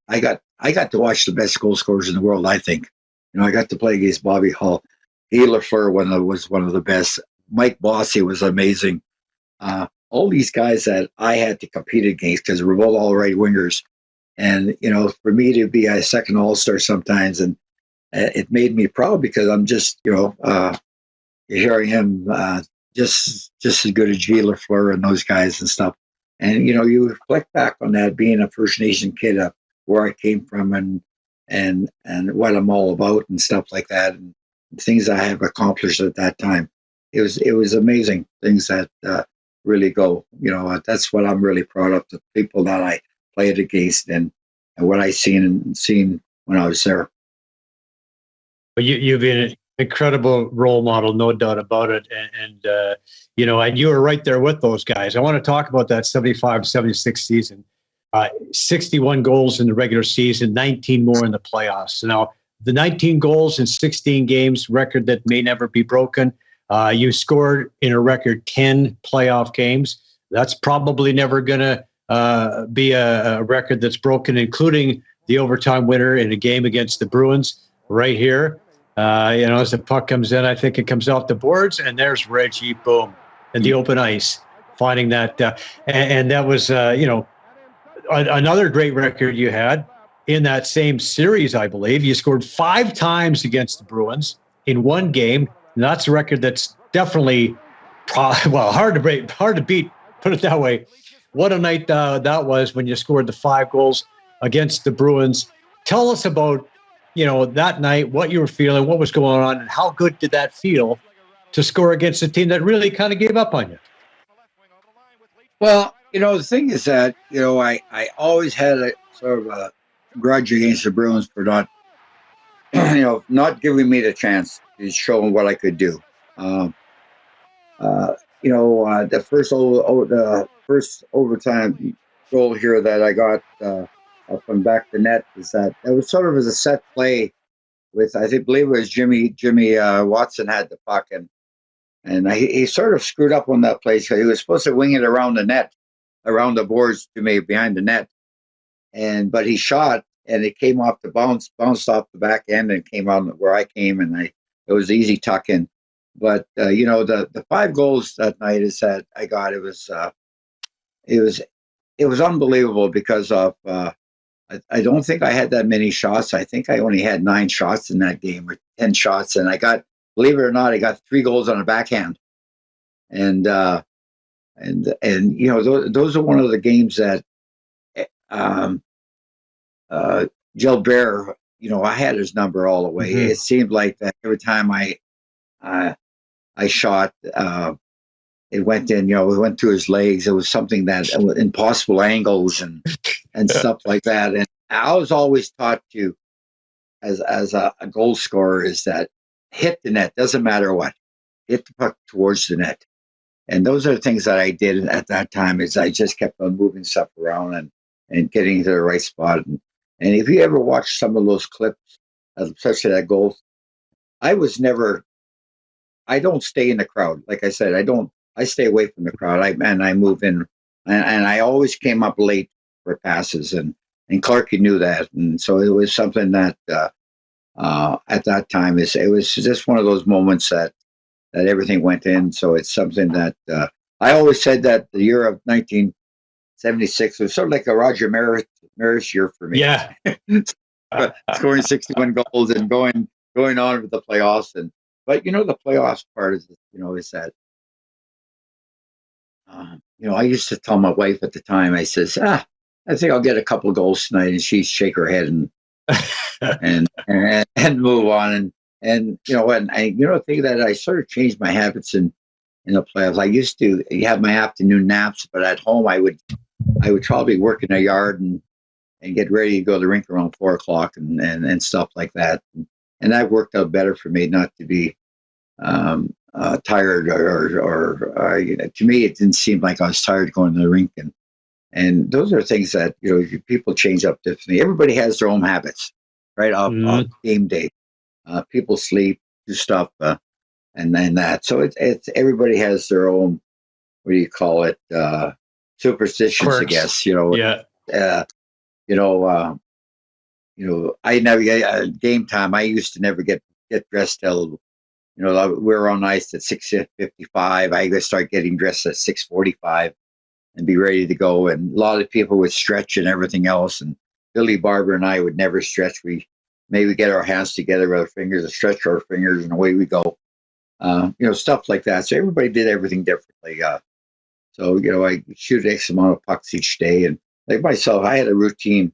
to watch the best goal scorers in the world. I think, I got to play against Bobby Hull. Guy Lafleur was one of the best. Mike Bossy was amazing. All these guys that I had to compete against, because we're both all right wingers, and for me to be a second All-Star sometimes, and it made me proud, because I'm just here I am, just as good as Guy Lafleur and those guys and stuff. And you reflect back on that, being a First Nation kid, where I came from, and what I'm all about and stuff like that, and things I have accomplished at that time. It was amazing things that really go. That's what I'm really proud of, the people that I played against, and what I seen when I was there. Well, you've been an incredible role model, no doubt about it. And you were right there with those guys. I want to talk about that 75-76 season. 61 goals in the regular season, 19 more in the playoffs. Now, the 19 goals in 16 games, record that may never be broken. You scored in a record 10 playoff games. That's probably never going to be a record that's broken, including the overtime winner in a game against the Bruins right here. As the puck comes in, I think it comes off the boards, and there's Reggie, boom, in the open ice, finding that. And that was, another great record you had in that same series, I believe. You scored 5 times against the Bruins in one game. And that's a record that's definitely, hard to beat, put it that way. What a night that was when you scored the 5 goals against the Bruins. Tell us about, that night, what you were feeling, what was going on, and how good did that feel to score against a team that really kind of gave up on you? Well, the thing is that, I always had a sort of a grudge against the Bruins for not, not giving me the chance to show them what I could do. The first overtime goal here that I got from back the net is that it was sort of as a set play with, believe it was Jimmy Watson had the puck, and he sort of screwed up on that play. So he was supposed to wing it around the net, around the boards to me behind the net, but he shot and it came off the bounced off the back end and came out where I came, and it was easy tuck in. But the 5 goals that night is that I got, it was unbelievable because of I don't think I had that many shots. I think I only had 9 shots in that game, or 10 shots, and I got, believe it or not, I got 3 goals on a backhand, and those are one of the games that Gilbert, I had his number all the way. Mm-hmm. It seemed like that every time I shot, it went in, it went through his legs. It was something that impossible angles and stuff like that. And I was always taught to, as a goal scorer, is that hit the net, doesn't matter what, hit the puck towards the net. And those are the things that I did at that time, is I just kept on moving stuff around and getting to the right spot. And if you ever watch some of those clips, especially that goal, I don't stay in the crowd. Like I said, I stay away from the crowd. I move in, and I always came up late for passes, and Clarke knew that. And so it was something that at that time it was just one of those moments that everything went in. So it's something that I always said that the year of 1976 was sort of like a Roger Maris year for me. Yeah. Scoring 61 goals and going on with the playoffs. But the playoffs part is that I used to tell my wife at the time, I says, I think I'll get a couple of goals tonight, and she'd shake her head and move on. And the thing that I sort of changed my habits in the playoffs. I used to have my afternoon naps, but at home I would probably work in a yard and get ready to go to the rink around 4:00 and stuff like that. And that worked out better for me, not to be tired or to me it didn't seem like I was tired going to the rink. And those are things that people change up differently. Everybody has their own habits, right? On game day, people sleep, do stuff, and then that. So it's everybody has their own, what do you call it? Superstitions, quirks, I guess. Yeah. I never game time. I used to never get dressed till we were on ice at 6:55. I would start getting dressed at 6:45 and be ready to go. And a lot of people would stretch and everything else. And Billy Barber and I would never stretch. We maybe get our hands together with our fingers and stretch our fingers, and away we go. Stuff like that. So everybody did everything differently. So I shoot X amount of pucks each day, and like myself, I had a routine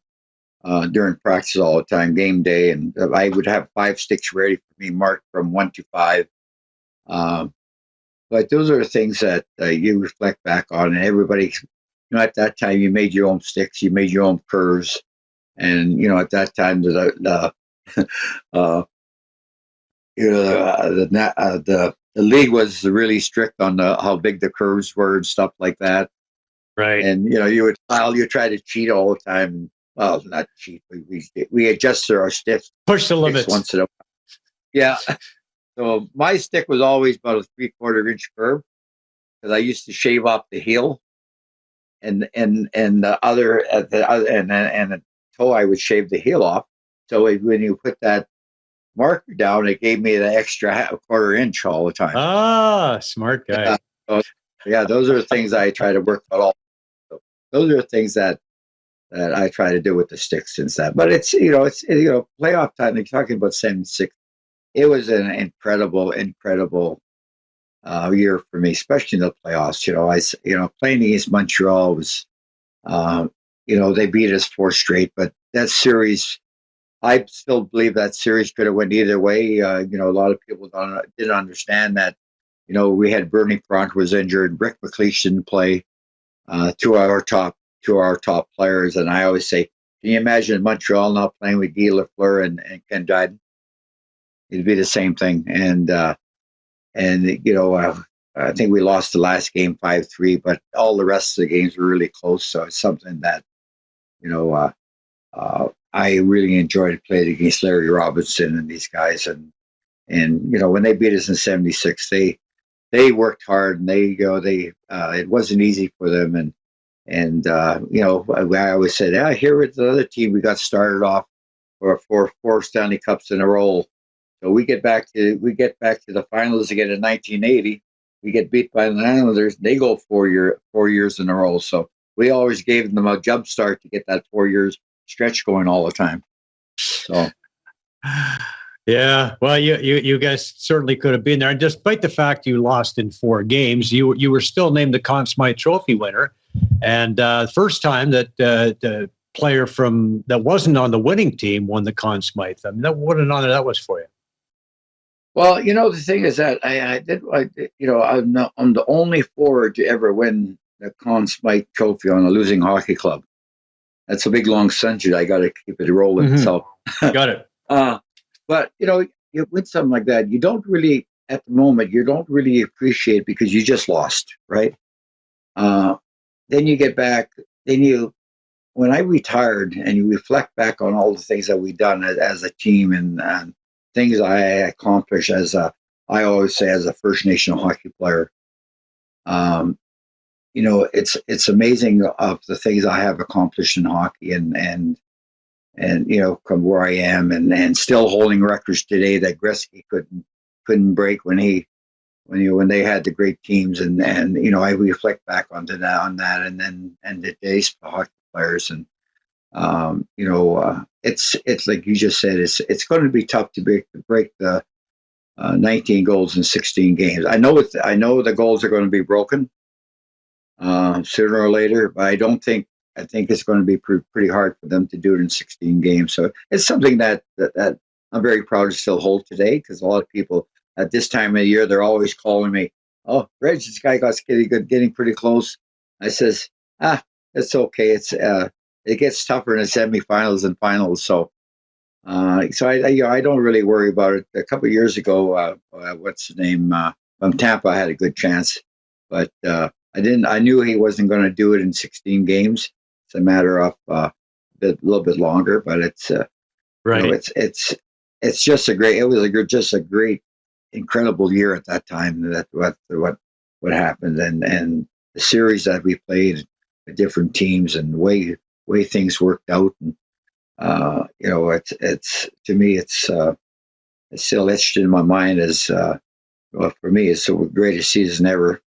during practice all the time, game day, and I would have 5 sticks ready for me, marked from 1 to 5. But those are the things that you reflect back on, and everybody, at that time, you made your own sticks, you made your own curves, and at that time, the league was really strict on how big the curves were and stuff like that. Right. And you try to cheat all the time. Well, not cheat. We adjusted our sticks Push the limits. once in a while. Yeah. So my stick was always about a 3/4 inch curve because I used to shave off the heel, and the other and the toe I would shave the heel off. So when you put that marker down, it gave me the extra 1/4 inch all the time. Ah, smart guy. Yeah. So, yeah, those are the things I try to work out. So those are the things that I try to do with the sticks since that. But it's playoff time. You're talking about 76. It was an incredible year for me, especially in the playoffs. Playing against Montreal was, they beat us 4 straight, but that series, I still believe that series could have went either way. A lot of people didn't understand that. We had Bernie Pront was injured, Rick McLeish didn't play, two of our top players, and I always say, can you imagine Montreal not playing with Guy Lafleur and Ken Dryden? It'd be the same thing, and I think we lost the last game 5-3, but all the rest of the games were really close. So it's something that I really enjoyed playing against Larry Robinson and these guys, and when they beat us in 76, they worked hard, and it wasn't easy for them, and I always said, here with the other team, we got started off for 4 Stanley Cups in a row. So we get back to the finals again in 1980. We get beat by the Islanders. They go 4 years in a row. So we always gave them a jump start to get that 4 years stretch going all the time. So yeah, well, you guys certainly could have been there. And despite the fact you lost in 4 games, you were still named the Conn Smythe Trophy winner, and first time that the player that wasn't on the winning team won the Conn Smythe. I mean, what an honor that was for you. Well, the thing is that I'm the only forward to ever win the Conn Smythe Trophy on a losing hockey club. That's a big long sentence. I got to keep it rolling. Mm-hmm. So got it. But you win something like that, you don't really, at the moment, you don't really appreciate because you just lost, right? Then you get back. When I retired, and you reflect back on all the things that we've done as a team and things I accomplished I always say, as a First Nation hockey player. It's amazing of the things I have accomplished in hockey, and from where I am, and still holding records today that Gretzky couldn't break when they had the great teams, and I reflect back on that, and the days for hockey players, and it's like you just said, it's going to be tough to break the 19 goals in 16 games. I know the goals are going to be broken sooner or later, but I think it's going to be pretty hard for them to do it in 16 games. So it's something that I'm very proud to still hold today, because a lot of people at this time of the year, they're always calling me, "Oh, Reg, this guy got getting pretty close." I says, it's okay. It gets tougher in the semifinals and finals. So I don't really worry about it. A couple of years ago, what's the name, from Tampa, I had a good chance, but I knew he wasn't going to do it in 16 games. It's a matter of a little bit longer, but it's right. It's just just a great, incredible year at that time. That what happened, and the series that we played, the different teams, and the way things worked out, and it's to me, it's still etched in my mind as for me, it's the greatest season ever.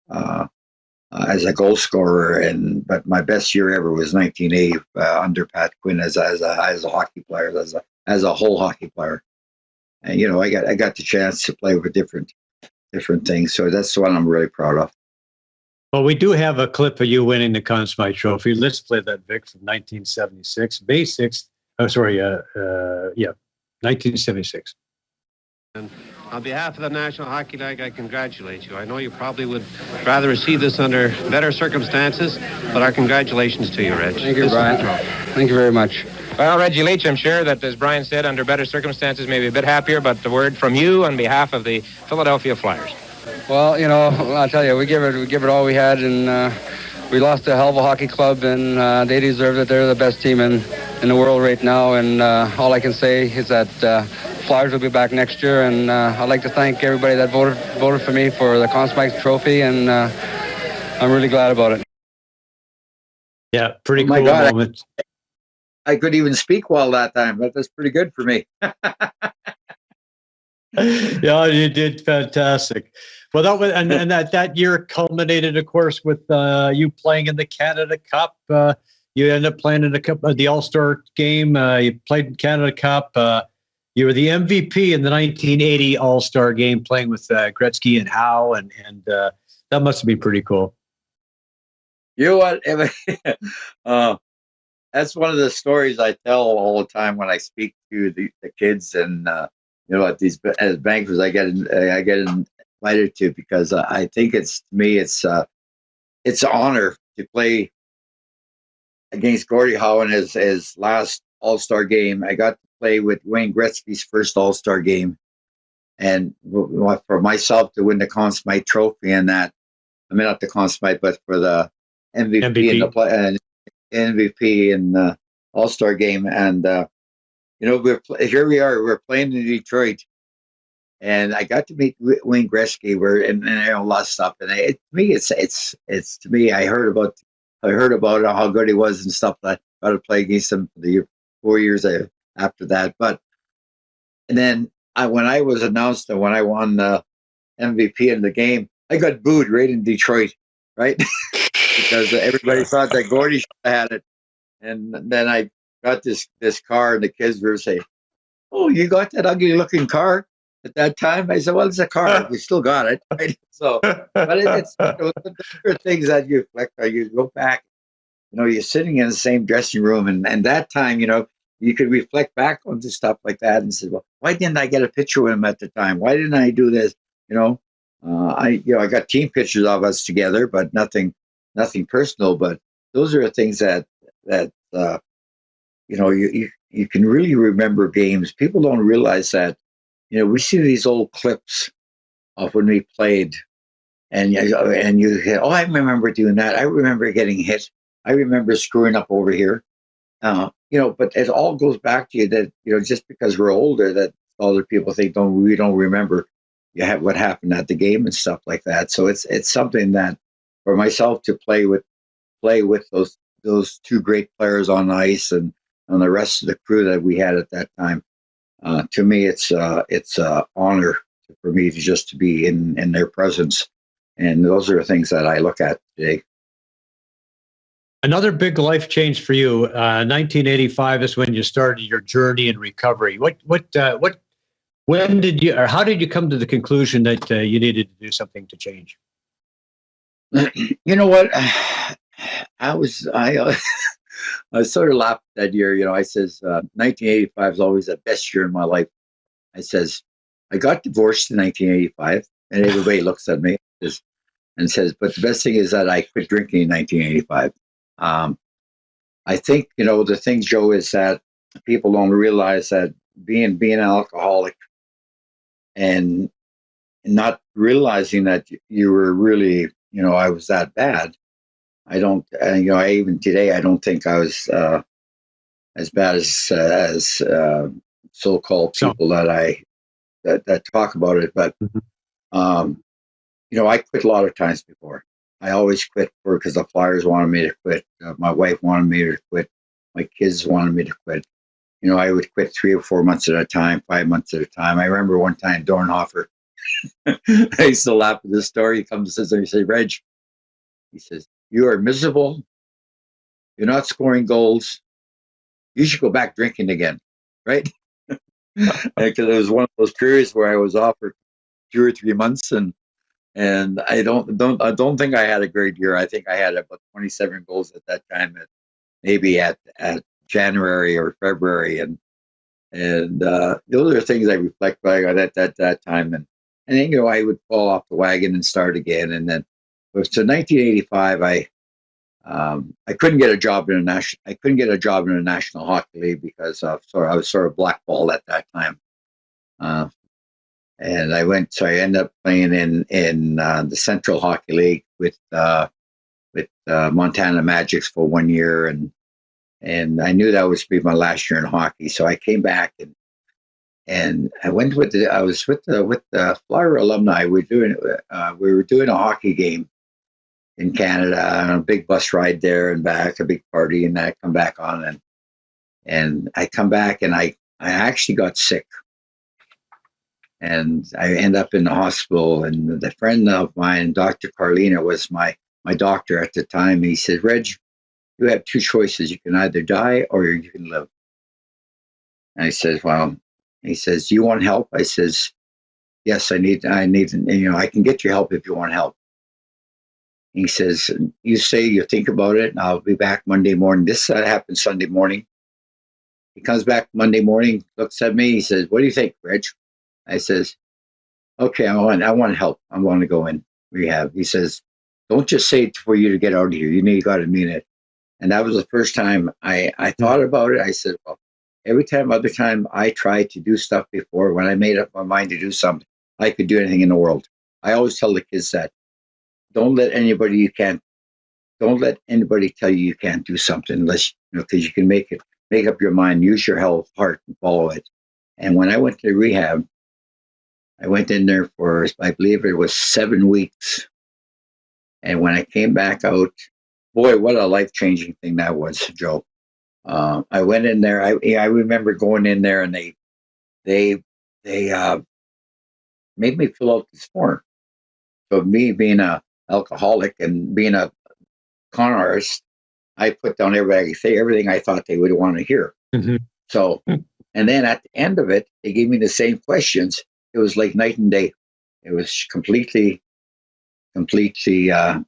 As a goal scorer, but my best year ever was 1980 under Pat Quinn as a hockey player, as a whole hockey player, and I got the chance to play with different things, so that's what I'm really proud of. Well, we do have a clip of you winning the Conn Smythe Trophy. Let's play that, Vic, from 1976, May 6th. Oh, sorry, 1976. And on behalf of the National Hockey League, I congratulate you. I know you probably would rather see this under better circumstances, but our congratulations to you, Reg. Thank you, Brian. Thank you very much. Well, Reggie Leach, I'm sure that, as Brian said, under better circumstances, maybe a bit happier, but the word from you on behalf of the Philadelphia Flyers. Well, I'll tell you, we give it all we had, and we lost to a hell of a hockey club, and they deserve it. They're the best team in the world right now, and all I can say is that Flyers will be back next year, and I'd like to thank everybody that voted for me for the Conn Smythe Trophy, and I'm really glad about it. Yeah, pretty my cool God, moment. I could even speak well that time. That's pretty good for me. Yeah, you did fantastic. Well, that was and that year culminated, of course, with you playing in the Canada Cup. You ended up playing in the All-Star game. You played in Canada Cup. You were the MVP in the 1980 All-Star game, playing with Gretzky and Howe, and that must have been pretty cool. You know what? That's one of the stories I tell all the time when I speak to the kids, and at these as banquets I get invited to, because I think it's an honor to play against Gordie Howe in his last All-Star game. I got to play with Wayne Gretzky's first All-Star game, and for myself to win the Conn Smythe Trophy, and that, I mean, not the Conn Smythe, but for the MVP. And the play and MVP in the All-Star game, and here we are. We're playing in Detroit, and I got to meet Wayne Gretzky. And a lot of stuff. And to me. I heard about how good he was and stuff. I got to play against him for the 4 years after that. And then when I was announced that when I won the MVP in the game, I got booed right in Detroit, right? Because everybody thought that Gordie should have had it. And then I got this car, and the kids were saying, "Oh, you got that ugly looking car at that time?" I said, "Well, it's a car. We still got it." Right? So, but it's there are things that you reflect on. You go back, you're sitting in the same dressing room, and that time, you could reflect back on stuff like that and say, "Well, why didn't I get a picture with him at the time? Why didn't I do this?" I got team pictures of us together, but nothing personal. But those are things that you can really remember games. People don't realize that. We see these old clips of when we played, and you hit. Oh, I remember doing that. I remember getting hit. I remember screwing up over here. But it all goes back to you that just because we're older, that other people think we don't remember what happened at the game and stuff like that. So it's something that for myself to play with those two great players on ice, and the rest of the crew that we had at that time. To me, it's an honor for me to be in their presence, and those are the things that I look at today. Another big life change for you. 1985 is when you started your journey in recovery. When did you, or how did you come to the conclusion that you needed to do something to change? You know what? I sort of laughed that year. I says 1985 is always the best year in my life. I says I got divorced in 1985, and everybody looks at me and says, "But the best thing is that I quit drinking in 1985." I think the thing, Joe, is that people don't realize that being an alcoholic and not realizing that you were really, I was that bad. I don't, even today, I don't think I was as bad as so-called people that talk about it. But I quit a lot of times before. I always quit because the Flyers wanted me to quit. My wife wanted me to quit. My kids wanted me to quit. I would quit 3 or 4 months at a time, 5 months at a time. I remember one time Dornhofer. I used to laugh at this story. He comes and says, "He says, Reg," he says, "you are miserable. You're not scoring goals. You should go back drinking again," right? Because it was one of those periods where I was off for 2 or 3 months, and I don't think I had a great year. I think I had about 27 goals at that time, maybe at January or February, and those are things I reflect back on at that time, and then I would fall off the wagon and start again, and then so 1985 I couldn't get a job in the National Hockey League because I was sort of blackballed at that time. And I ended up playing in the Central Hockey League with Montana Magics for 1 year, and I knew that was be my last year in hockey. So I came back and I went I was with the Flyer alumni. We were doing a hockey game in Canada, on a big bus ride there and back, a big party, and I come back on and I come back and I actually got sick. And I end up in the hospital, and the friend of mine, Dr. Carlina, was my doctor at the time. He said, Reg, you have two choices. You can either die or you can live. And I said, well, he says, do you want help? I says, yes, I need, I can get you help if you want help. He says, you think about it, and I'll be back Monday morning. This happened Sunday morning. He comes back Monday morning, looks at me, he says, what do you think, Reg? I says, okay, I want help. I want to go in rehab. He says, don't just say it for you to get out of here. You got to mean it. And that was the first time I thought about it. I said, well, other time I tried to do stuff before, when I made up my mind to do something, I could do anything in the world. I always tell the kids that, don't let anybody tell you can't do something unless, because you can make up your mind, use your heart and follow it. And when I went to rehab, I went in there for, I believe it was 7 weeks. And when I came back out, boy, what a life-changing thing that was, Joe. I went in there. I remember going in there, and they made me fill out this form. So me being a alcoholic and being a con artist, I put down everything I thought they would want to hear. Mm-hmm. So, and then at the end of it, they gave me the same questions. It was like night and day. It was completely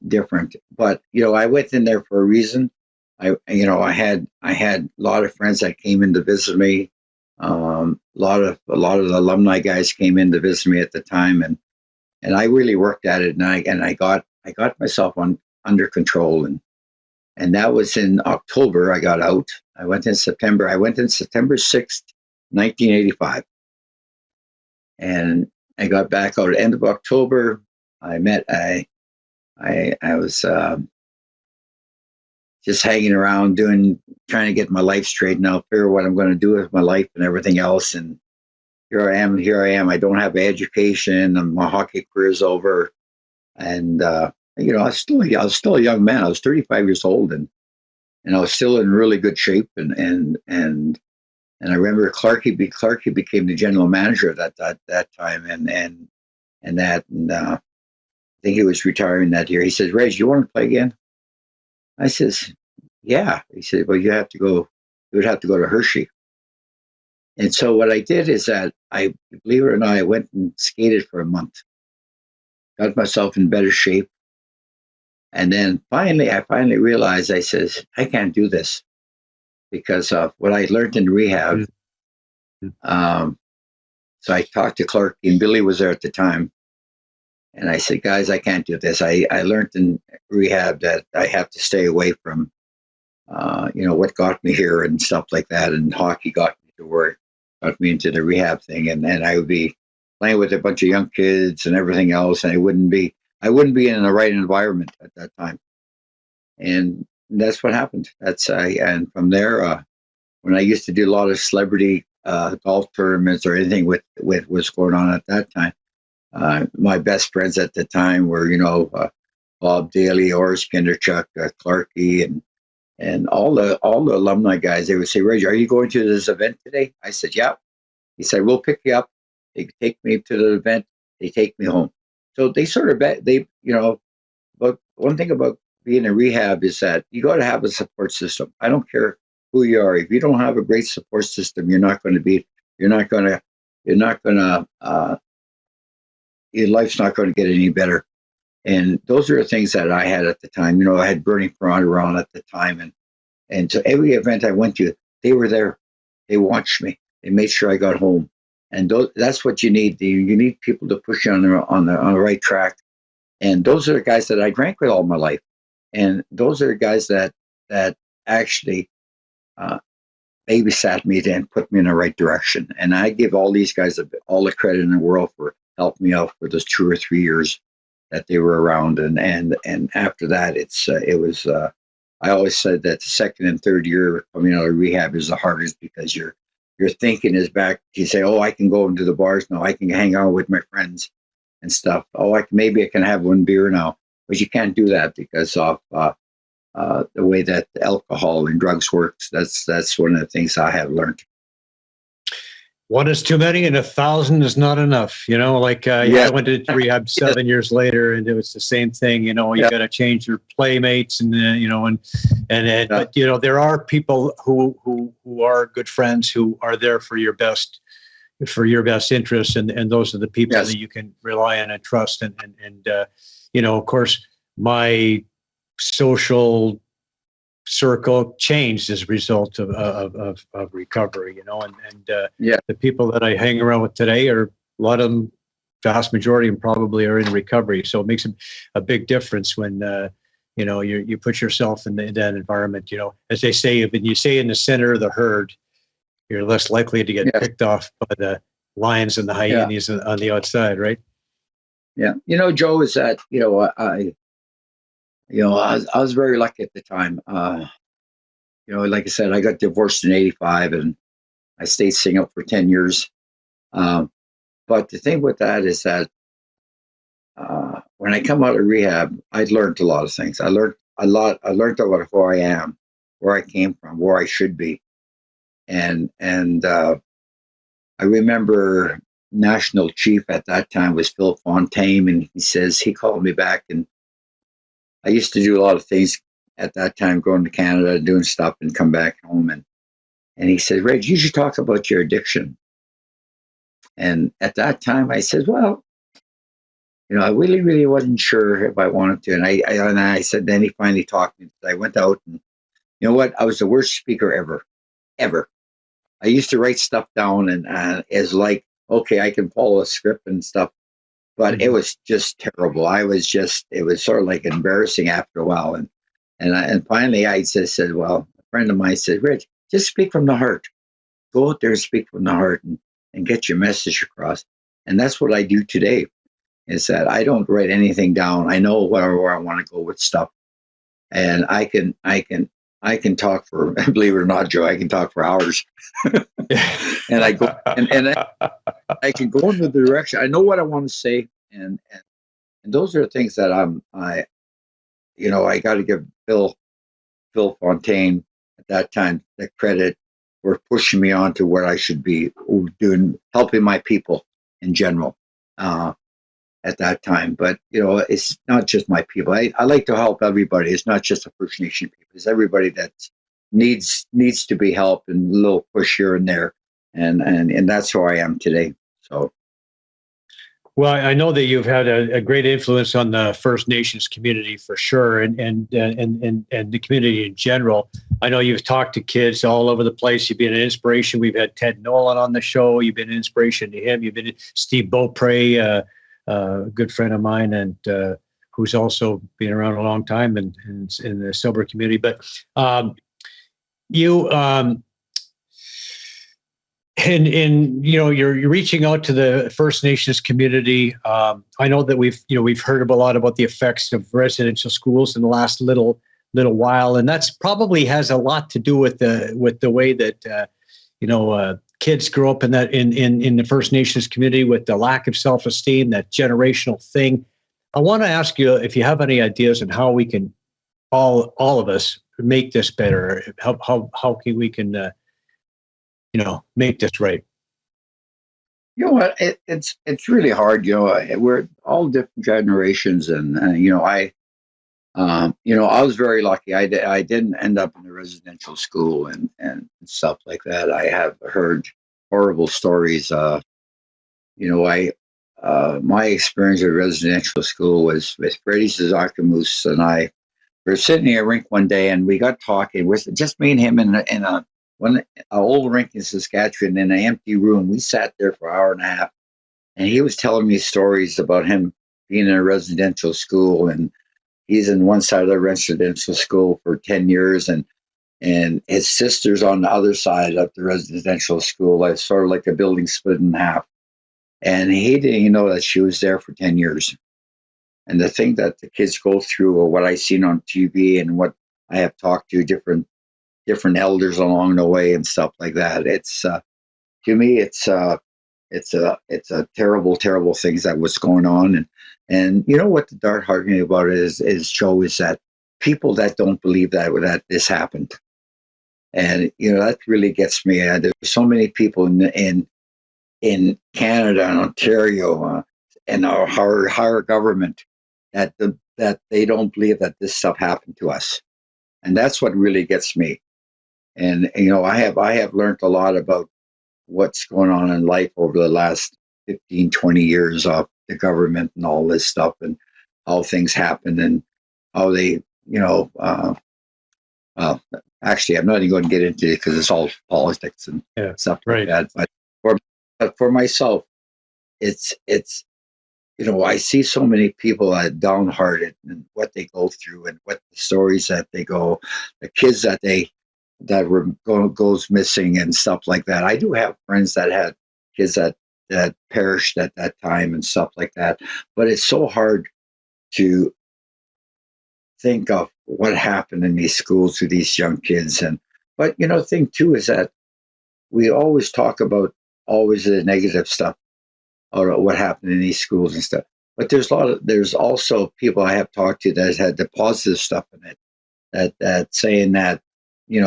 different. But I went in there for a reason. I had a lot of friends that came in to visit me. A lot of the alumni guys came in to visit me at the time, and I really worked at it, and I got myself under control, and that was in October. I got out. I went in September 6th, 1985. And I got back out at the end of October. I was just hanging around trying to get my life straightened out, figure what I'm going to do with my life and everything else. And here I am. I don't have an education, and my hockey career is over. And I was still a young man. I was 35 years old, and I was still in really good shape. And I remember Clarke became the general manager at that time, and I think he was retiring that year. He says, Reg, you want to play again? I says, yeah. He said, well, you would have to go to Hershey. And so what I did is that believe it or not, I went and skated for a month, got myself in better shape. And then I finally realized, I says, I can't do this because of what I learned in rehab. So I talked to Clarke, and Billy was there at the time. And I said, guys, I can't do this. I learned in rehab that I have to stay away from, what got me here and stuff like that. And hockey got me into the rehab thing. And I would be playing with a bunch of young kids and everything else. And I wouldn't be in the right environment at that time. And that's what happened. And from there, when I used to do a lot of celebrity golf tournaments or anything with what's going on at that time, my best friends at the time were, Bob Daly, Oris Kinderchuk, Clarke, and all the alumni guys. They would say, Reggie, are you going to this event today? I said, yeah. He said, we'll pick you up. They take me to the event. They take me home. So they sort of but one thing about being in rehab is that you got to have a support system. I don't care who you are. If you don't have a great support system, your life's not going to get any better. And those are the things that I had at the time. I had Burning Front around at the time. And so every event I went to, they were there. They watched me. They made sure I got home. And that's what you need. You need people to push you on the right track. And those are the guys that I drank with all my life. And those are the guys that actually babysat me and put me in the right direction. And I give all these guys all the credit in the world for helping me out for those 2 or 3 years that they were around, and after that, it was. I always said that the second and third year coming out of rehab is the hardest because your thinking is back. You say, "Oh, I can go into the bars now. I can hang out with my friends and stuff. Oh, maybe I can have one beer now." But you can't do that because of the way that alcohol and drugs works. That's one of the things I have learned. One is too many, and 1,000 is not enough. I went to rehab 7 years later, and it was the same thing. You got to change your playmates, and but there are people who are good friends who are there for your best interests, and those are the people that you can rely on and trust. And of course, my social circle changed as a result of recovery, the people that I hang around with today are a lot of them, vast majority of them probably are in recovery. So it makes a big difference when, you put yourself in that environment, as they say, when you stay in the center of the herd, you're less likely to get picked off by the lions and the hyenas on the outside. Right. Yeah. Joe, is that, I was very lucky at the time. Like I said, I got divorced in '85, and I stayed single for 10 years. But the thing with that is that when I come out of rehab, I learned a lot of things. I learned about who I am, where I came from, where I should be, and I remember national chief at that time was Phil Fontaine, and he called me back, and I used to do a lot of things at that time, going to Canada, doing stuff, and come back home. And he said, "Reg, you should talk about your addiction." And at that time, I said, "Well, I really, really wasn't sure if I wanted to." And I said, then he finally talked me. I went out, and you know what? I was the worst speaker ever. I used to write stuff down, and as like, okay, I can follow a script and stuff. But it was just terrible. It was sort of like embarrassing after a while. And finally I said, well, a friend of mine said, "Rich, just speak from the heart. Go out there and speak from the heart and get your message across." And that's what I do today, is that I don't write anything down. I know where I want to go with stuff. And I can talk for, believe it or not, Joe, I can talk for hours. And I go and I can go in the direction. I know what I want to say, and those are the things that I got to give Phil Fontaine at that time the credit for pushing me on to where I should be doing, helping my people in general at that time. But it's not just my people. I like to help everybody. It's not just the First Nation people. It's everybody that needs to be helped, and a little push here and there. And that's who I am today. So, well, I know that you've had a great influence on the First Nations community for sure, and the community in general. I know you've talked to kids all over the place. You've been an inspiration. We've had Ted Nolan on the show. You've been an inspiration to him. You've been Steve Beaupre, a good friend of mine, and who's also been around a long time in the sober community. But you. And you're reaching out to the First Nations community. I know that we've heard a lot about the effects of residential schools in the last little while, and that's probably has a lot to do with the way that kids grow up in the First Nations community, with the lack of self-esteem, that generational thing. I want to ask you if you have any ideas on how we can all of us make this better. How can we can make this right? You know what? It's really hard. We're all different generations, and I was very lucky. I didn't end up in a residential school and stuff like that. I have heard horrible stories. My experience at residential school was with Freddie Zakamoose and I. We were sitting in a rink one day, and we got talking. With just me and him in a old rink in Saskatchewan, in an empty room. We sat there for an hour and a half, and he was telling me stories about him being in a residential school, and he's in one side of the residential school for 10 years, and his sister's on the other side of the residential school. It's sort of like a building split in half. And he didn't even know that she was there for 10 years. And the thing that the kids go through, or what I've seen on TV, and what I have talked to different elders along the way and stuff like that, it's to me, it's a terrible, terrible things that was going on. And you know what the dark heart me about it is Joe, is that people that don't believe that this happened, and that really gets me. There's so many people in Canada and Ontario and our higher government that they don't believe that this stuff happened to us, and that's what really gets me. And I have learned a lot about what's going on in life over the last 15, 20 years of the government and all this stuff, and how things happen, and how they, actually, I'm not even going to get into it because it's all politics and stuff like that. But for myself, it's I see so many people downhearted, and what they go through, and what the stories that they go, the kids that goes missing and stuff like that. I do have friends that had kids that perished at that time and stuff like that. But it's so hard to think of what happened in these schools to these young kids. But the thing too is that we always talk about always the negative stuff, or what happened in these schools and stuff. But there's also people I have talked to that had the positive stuff in it, that saying that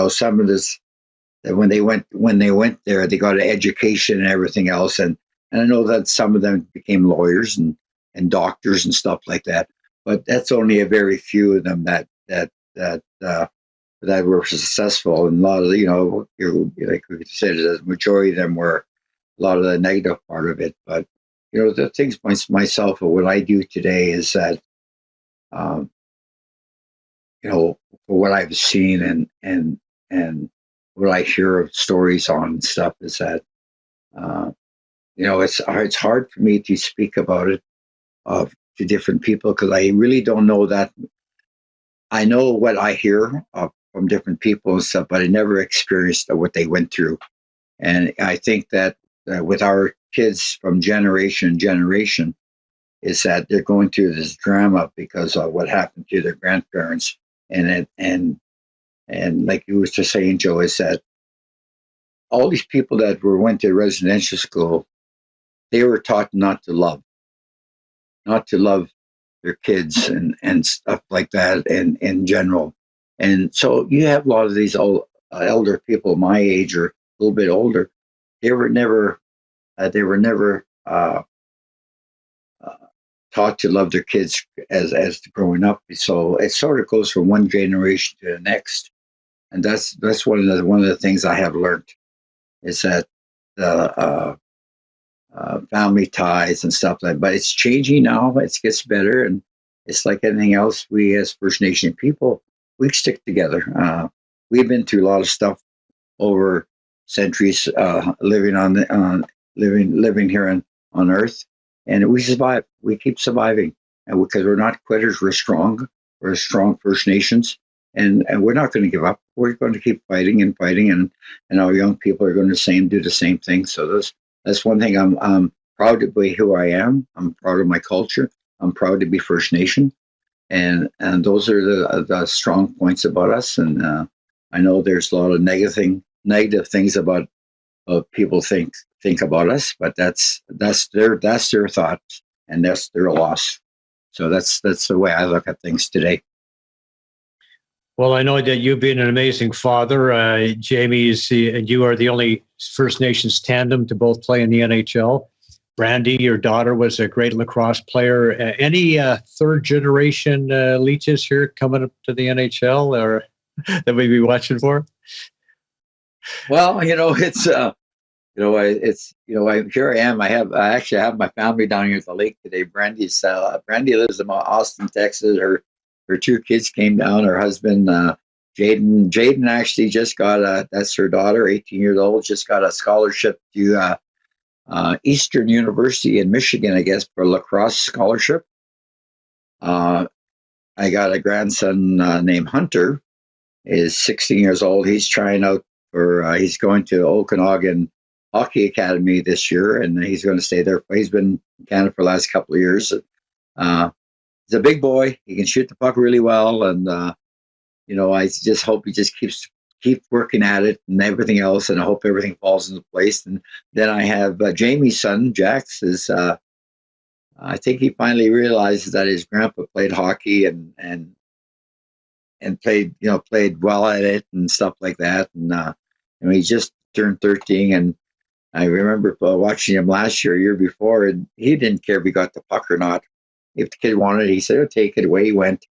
some of this, that when they went there, they got an education and everything else, and I know that some of them became lawyers and doctors and stuff like that. But that's only a very few of them that were successful, and a lot of like we said, the majority of them were a lot of the negative part of it. But the things myself, or what I do today, is that for what I've seen and what I hear of stories on and stuff, is that it's hard for me to speak about it to different people, because I really don't know that. I know what I hear from different people and stuff, but I never experienced what they went through. And I think that with our kids from generation to generation, is that they're going through this drama because of what happened to their grandparents. And like you was just saying, Joe, is that all these people that went to residential school, they were taught not to love their kids and stuff like that, and in general. And so you have a lot of these old, elder people my age or a little bit older. They were never taught to love their kids as growing up. So it sort of goes from one generation to the next, and that's one of the things I have learned, is that the family ties and stuff like that. But it's changing now. It gets better, and it's like anything else. We as First Nation people, we stick together. We've been through a lot of stuff over centuries, living here on Earth, and we survive. We keep surviving, and because we're not quitters, we're strong. We're strong First Nations, and we're not going to give up. We're going to keep fighting, and our young people are going to do the same thing. So that's one thing. I'm proud to be who I am. I'm proud of my culture. I'm proud to be First Nation, and those are the strong points about us. And I know there's a lot of negative things about people think about us, but that's their thoughts, and that's their loss. So that's the way I look at things today. Well, I know that you've been an amazing father. Jamie, you are the only First Nations tandem to both play in the NHL. Brandy, your daughter, was a great lacrosse player. Any third generation Leaches here coming up to the NHL, or that we be watching for? Well, it's here I am. I actually have my family down here at the lake today. Brandy lives in Austin, Texas. Her two kids came down. Her husband, Jaden actually just got that's her daughter, 18 years old, just got a scholarship to Eastern University in Michigan, I guess, for a lacrosse scholarship. I got a grandson named Hunter, is 16 years old. He's trying out he's going to Okanagan Hockey Academy this year, and he's going to stay there. He's been in Canada for the last couple of years. he's a big boy. He can shoot the puck really well, and I just hope he just keep working at it and everything else, and I hope everything falls into place. And then I have Jamie's son, Jax, is. I think he finally realizes that his grandpa played hockey and played well at it and stuff like that. And he just turned 13, and I remember watching him last year before, and he didn't care if he got the puck or not. If the kid wanted it, he said, "Oh, take it." Away he went.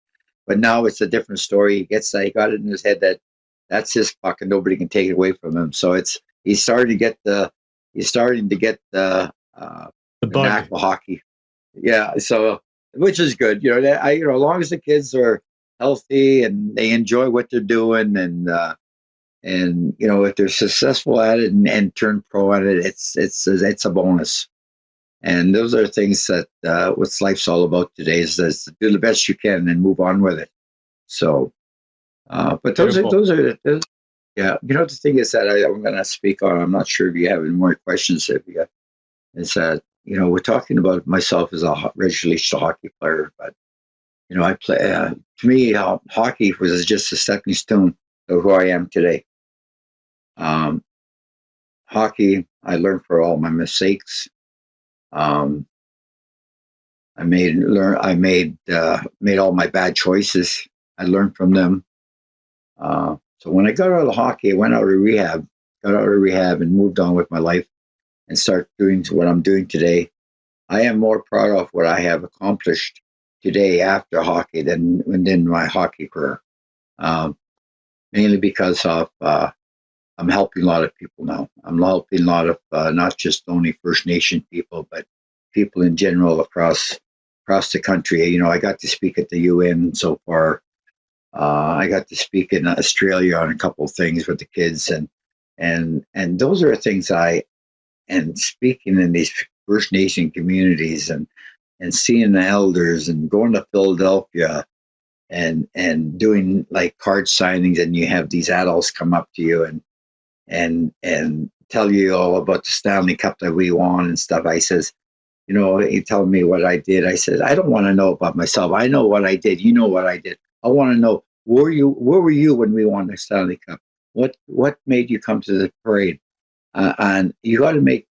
But now it's a different story. He got it in his head that that's his puck and nobody can take it away from him. So he's starting to get the knack of hockey. Yeah, so which is good. As long as the kids are healthy and they enjoy what they're doing, and if they're successful at it and turn pro at it, it's a bonus. And those are things that what life's all about today is to do the best you can and move on with it. So, but those are yeah. The thing is that I'm going to speak on. I'm not sure if you have any more questions. If you got, is that we're talking about myself as a Reggie Leach, a hockey player, but I play. To me, hockey was just a stepping stone to who I am today. Hockey, I learned for all my mistakes. I made all my bad choices. I learned from them. So when I got out of hockey, I got out of rehab, and moved on with my life and started doing what I'm doing today. I am more proud of what I have accomplished today after hockey than in my hockey career. Mainly because of I'm helping a lot of people now. I'm helping a lot of not just only First Nation people, but people in general across the country. I got to speak at the UN so far. I got to speak in Australia on a couple of things with the kids, and those are things and speaking in these First Nation communities and seeing the elders and going to Philadelphia and doing like card signings, and you have these adults come up to you and tell you all about the Stanley Cup that we won and stuff. I says, he told me what I did. I said, I don't want to know about myself. I know what I did. You know what I did. I want to know, where were you when we won the Stanley Cup? What made you come to the parade? And you got to make.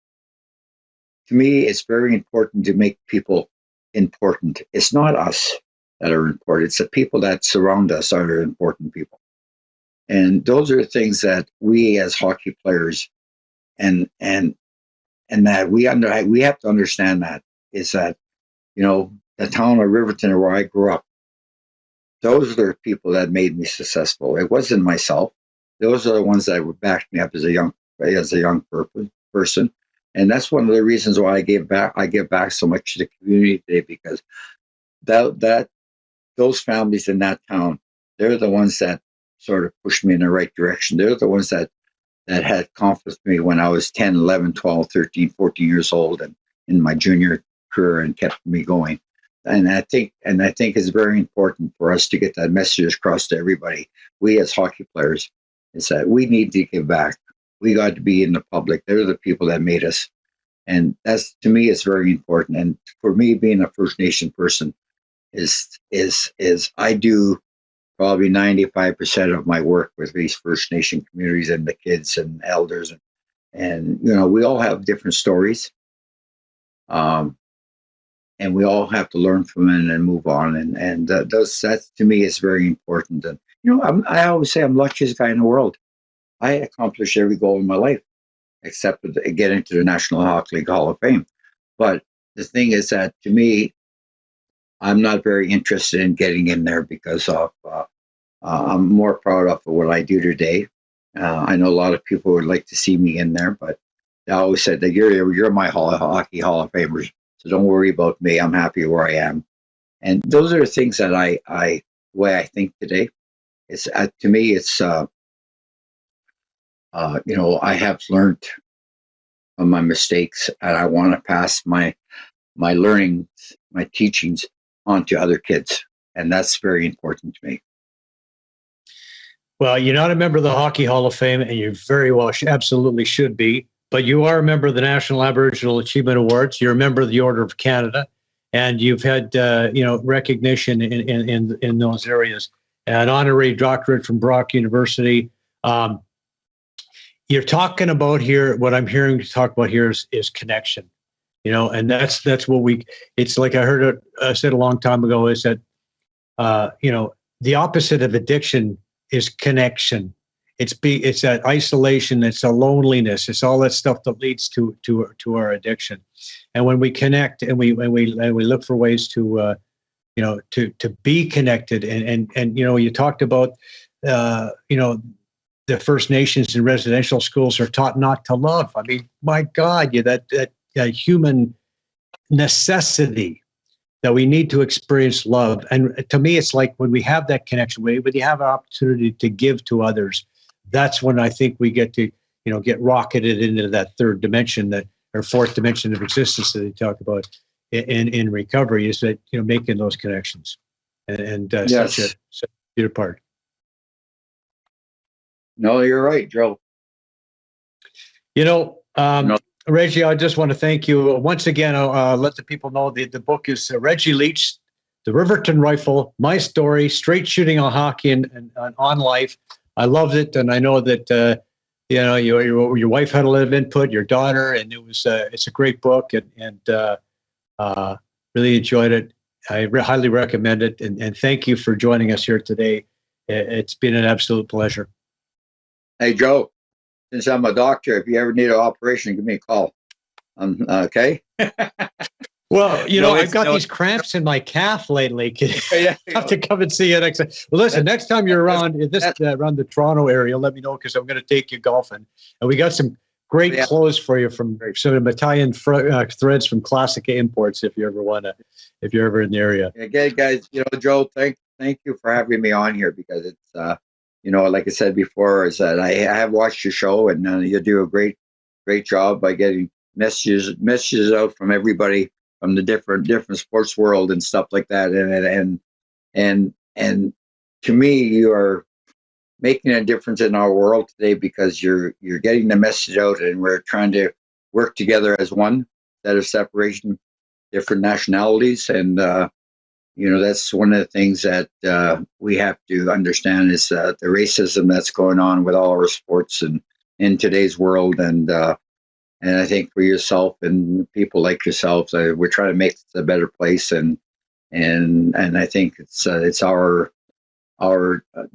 To me, it's very important to make people important. It's not us that are important. It's the people that surround us are important people. And those are things that we as hockey players and that we have to understand, that is that, the town of Riverton where I grew up, those are the people that made me successful. It wasn't myself. Those are the ones that would back me up as a young person. And that's one of the reasons why I give back so much to the community today, because those families in that town, they're the ones that sort of pushed me in the right direction. They're the ones that had confidence in me when I was 10, 11, 12, 13, 14 years old and in my junior career, and kept me going. And I think it's very important for us to get that message across to everybody. We as hockey players, is that we need to give back. We got to be in the public. They're the people that made us. And that's, to me, it's very important. And for me, being a First Nation person is I do probably 95% of my work with these First Nation communities and the kids and elders. And we all have different stories. And we all have to learn from it and move on. And that to me is very important. And, I always say I'm the luckiest guy in the world. I accomplished every goal in my life, except getting to the National Hockey League Hall of Fame. But the thing is that, to me, I'm not very interested in getting in there because of I'm more proud of what I do today. I know a lot of people would like to see me in there, but I always said that you're my Hockey Hall of Famers, so don't worry about me. I'm happy where I am. And those are the things that way I think today. It's to me, it's I have learned from my mistakes, and I want to pass my learning, my teachings on to other kids. And that's very important to me. Well, you're not a member of the Hockey Hall of Fame, and you very well absolutely should be, but you are a member of the National Aboriginal Achievement Awards. You're a member of the Order of Canada, and you've had recognition in those areas. An honorary doctorate from Brock University. You're talking about here. What I'm hearing you talk about here is connection. And that's what it's like I heard it said a long time ago, is that, the opposite of addiction is connection. It's that isolation, it's a loneliness, it's all that stuff that leads to our addiction. And when we connect and we look for ways to be connected, and you talked about, the First Nations in residential schools are taught not to love. I mean, my God, that human necessity that we need to experience love. And to me, it's like when we have that connection, when you have an opportunity to give to others, that's when I think we get to, get rocketed into that third dimension, or fourth dimension of existence that they talk about in recovery, is that, making those connections and Yes. such a part. No, you're right, Joe. Reggie, I just want to thank you once again. Let the people know the book is Reggie Leach, The Riverton Rifle, My Story, Straight Shooting on Hockey and on Life. I loved it, and I know that your wife had a lot of input, your daughter, and it's a great book, and really enjoyed it. I highly recommend it, and thank you for joining us here today. It's been an absolute pleasure. Hey, Joe, since I'm a doctor, if you ever need an operation, give me a call. Okay? Well, I've got these cramps in my calf lately. I have to come and see you next time. Well, listen, next time you're around around the Toronto area, let me know, because I'm going to take you golfing. And we got some great clothes for you from some of the Italian threads from Classica Imports, if you're ever in the area. Again, guys, Joe, thank you for having me on here, because it's, like I said before, is that I have watched your show, and you do a great job by getting messages out from everybody from the different sports world and stuff like that. And to me, you are making a difference in our world today, because you're getting the message out, and we're trying to work together as one, instead of separation, different nationalities. And that's one of the things that we have to understand, is the racism that's going on with all our sports and in today's world. And I think for yourself and people like yourselves, we're trying to make it a better place. And I think it's our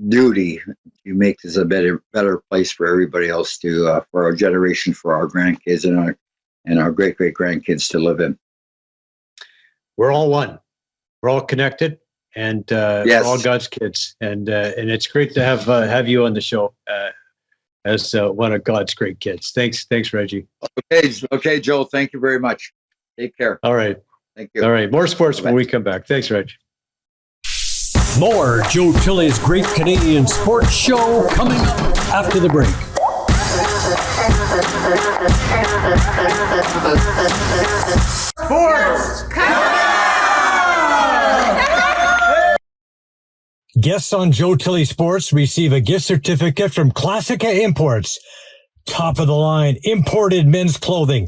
duty to make this a better place for everybody else to, for our generation, for our grandkids and our great grandkids to live in. We're all one. We're all connected, and we're all God's kids. And it's great to have you on the show as one of God's great kids. Thanks, Reggie. Okay, Joe. Thank you very much. Take care. All right. Thank you. All right. More sports when we come back. Thanks, Reg. More Joe Tilley's Great Canadian Sports Show coming up after the break. Sports! Guests on Joe Tilley Sports receive a gift certificate from Classica Imports. Top of the line imported men's clothing.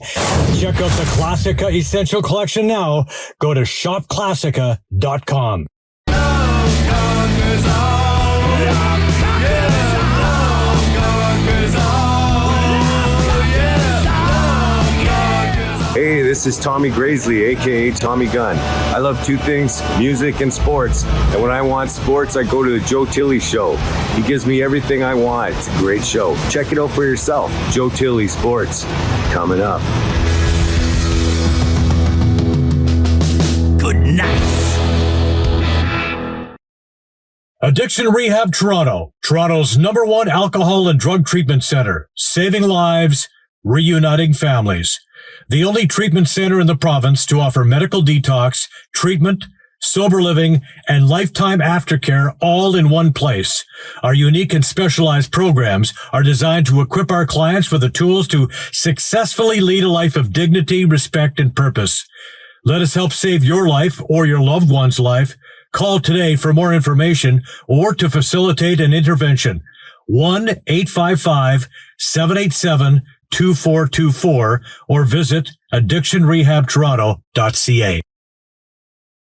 Check out the Classica Essential Collection now. Go to shopclassica.com. Hey, this is Tommy Graisley, aka Tommy Gunn. I love two things, music and sports. And when I want sports, I go to the Joe Tilley Show. He gives me everything I want. It's a great show. Check it out for yourself. Joe Tilley Sports, coming up. Good night. Addiction Rehab Toronto, Toronto's #1 alcohol and drug treatment center, saving lives, reuniting families. The only treatment center in the province to offer medical detox, treatment, sober living, and lifetime aftercare all in one place. Our unique and specialized programs are designed to equip our clients with the tools to successfully lead a life of dignity, respect, and purpose. Let us help save your life or your loved one's life. Call today for more information or to facilitate an intervention. 1-855-787-2424 or visit addictionrehabtoronto.ca.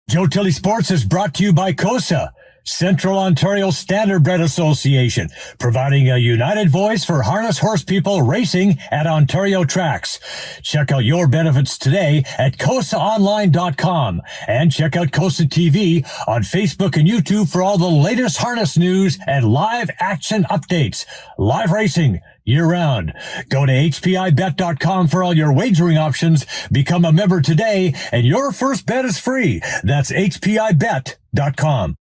Joe Tilley Sports is brought to you by COSA, Central Ontario Standardbred Association, providing a united voice for harness horse people racing at Ontario tracks. Check out your benefits today at COSAonline.com and check out COSA TV on Facebook and YouTube for all the latest harness news and live action updates. Live racing year-round. Go to HPIBet.com for all your wagering options. Become a member today, and your first bet is free. That's HPIBet.com.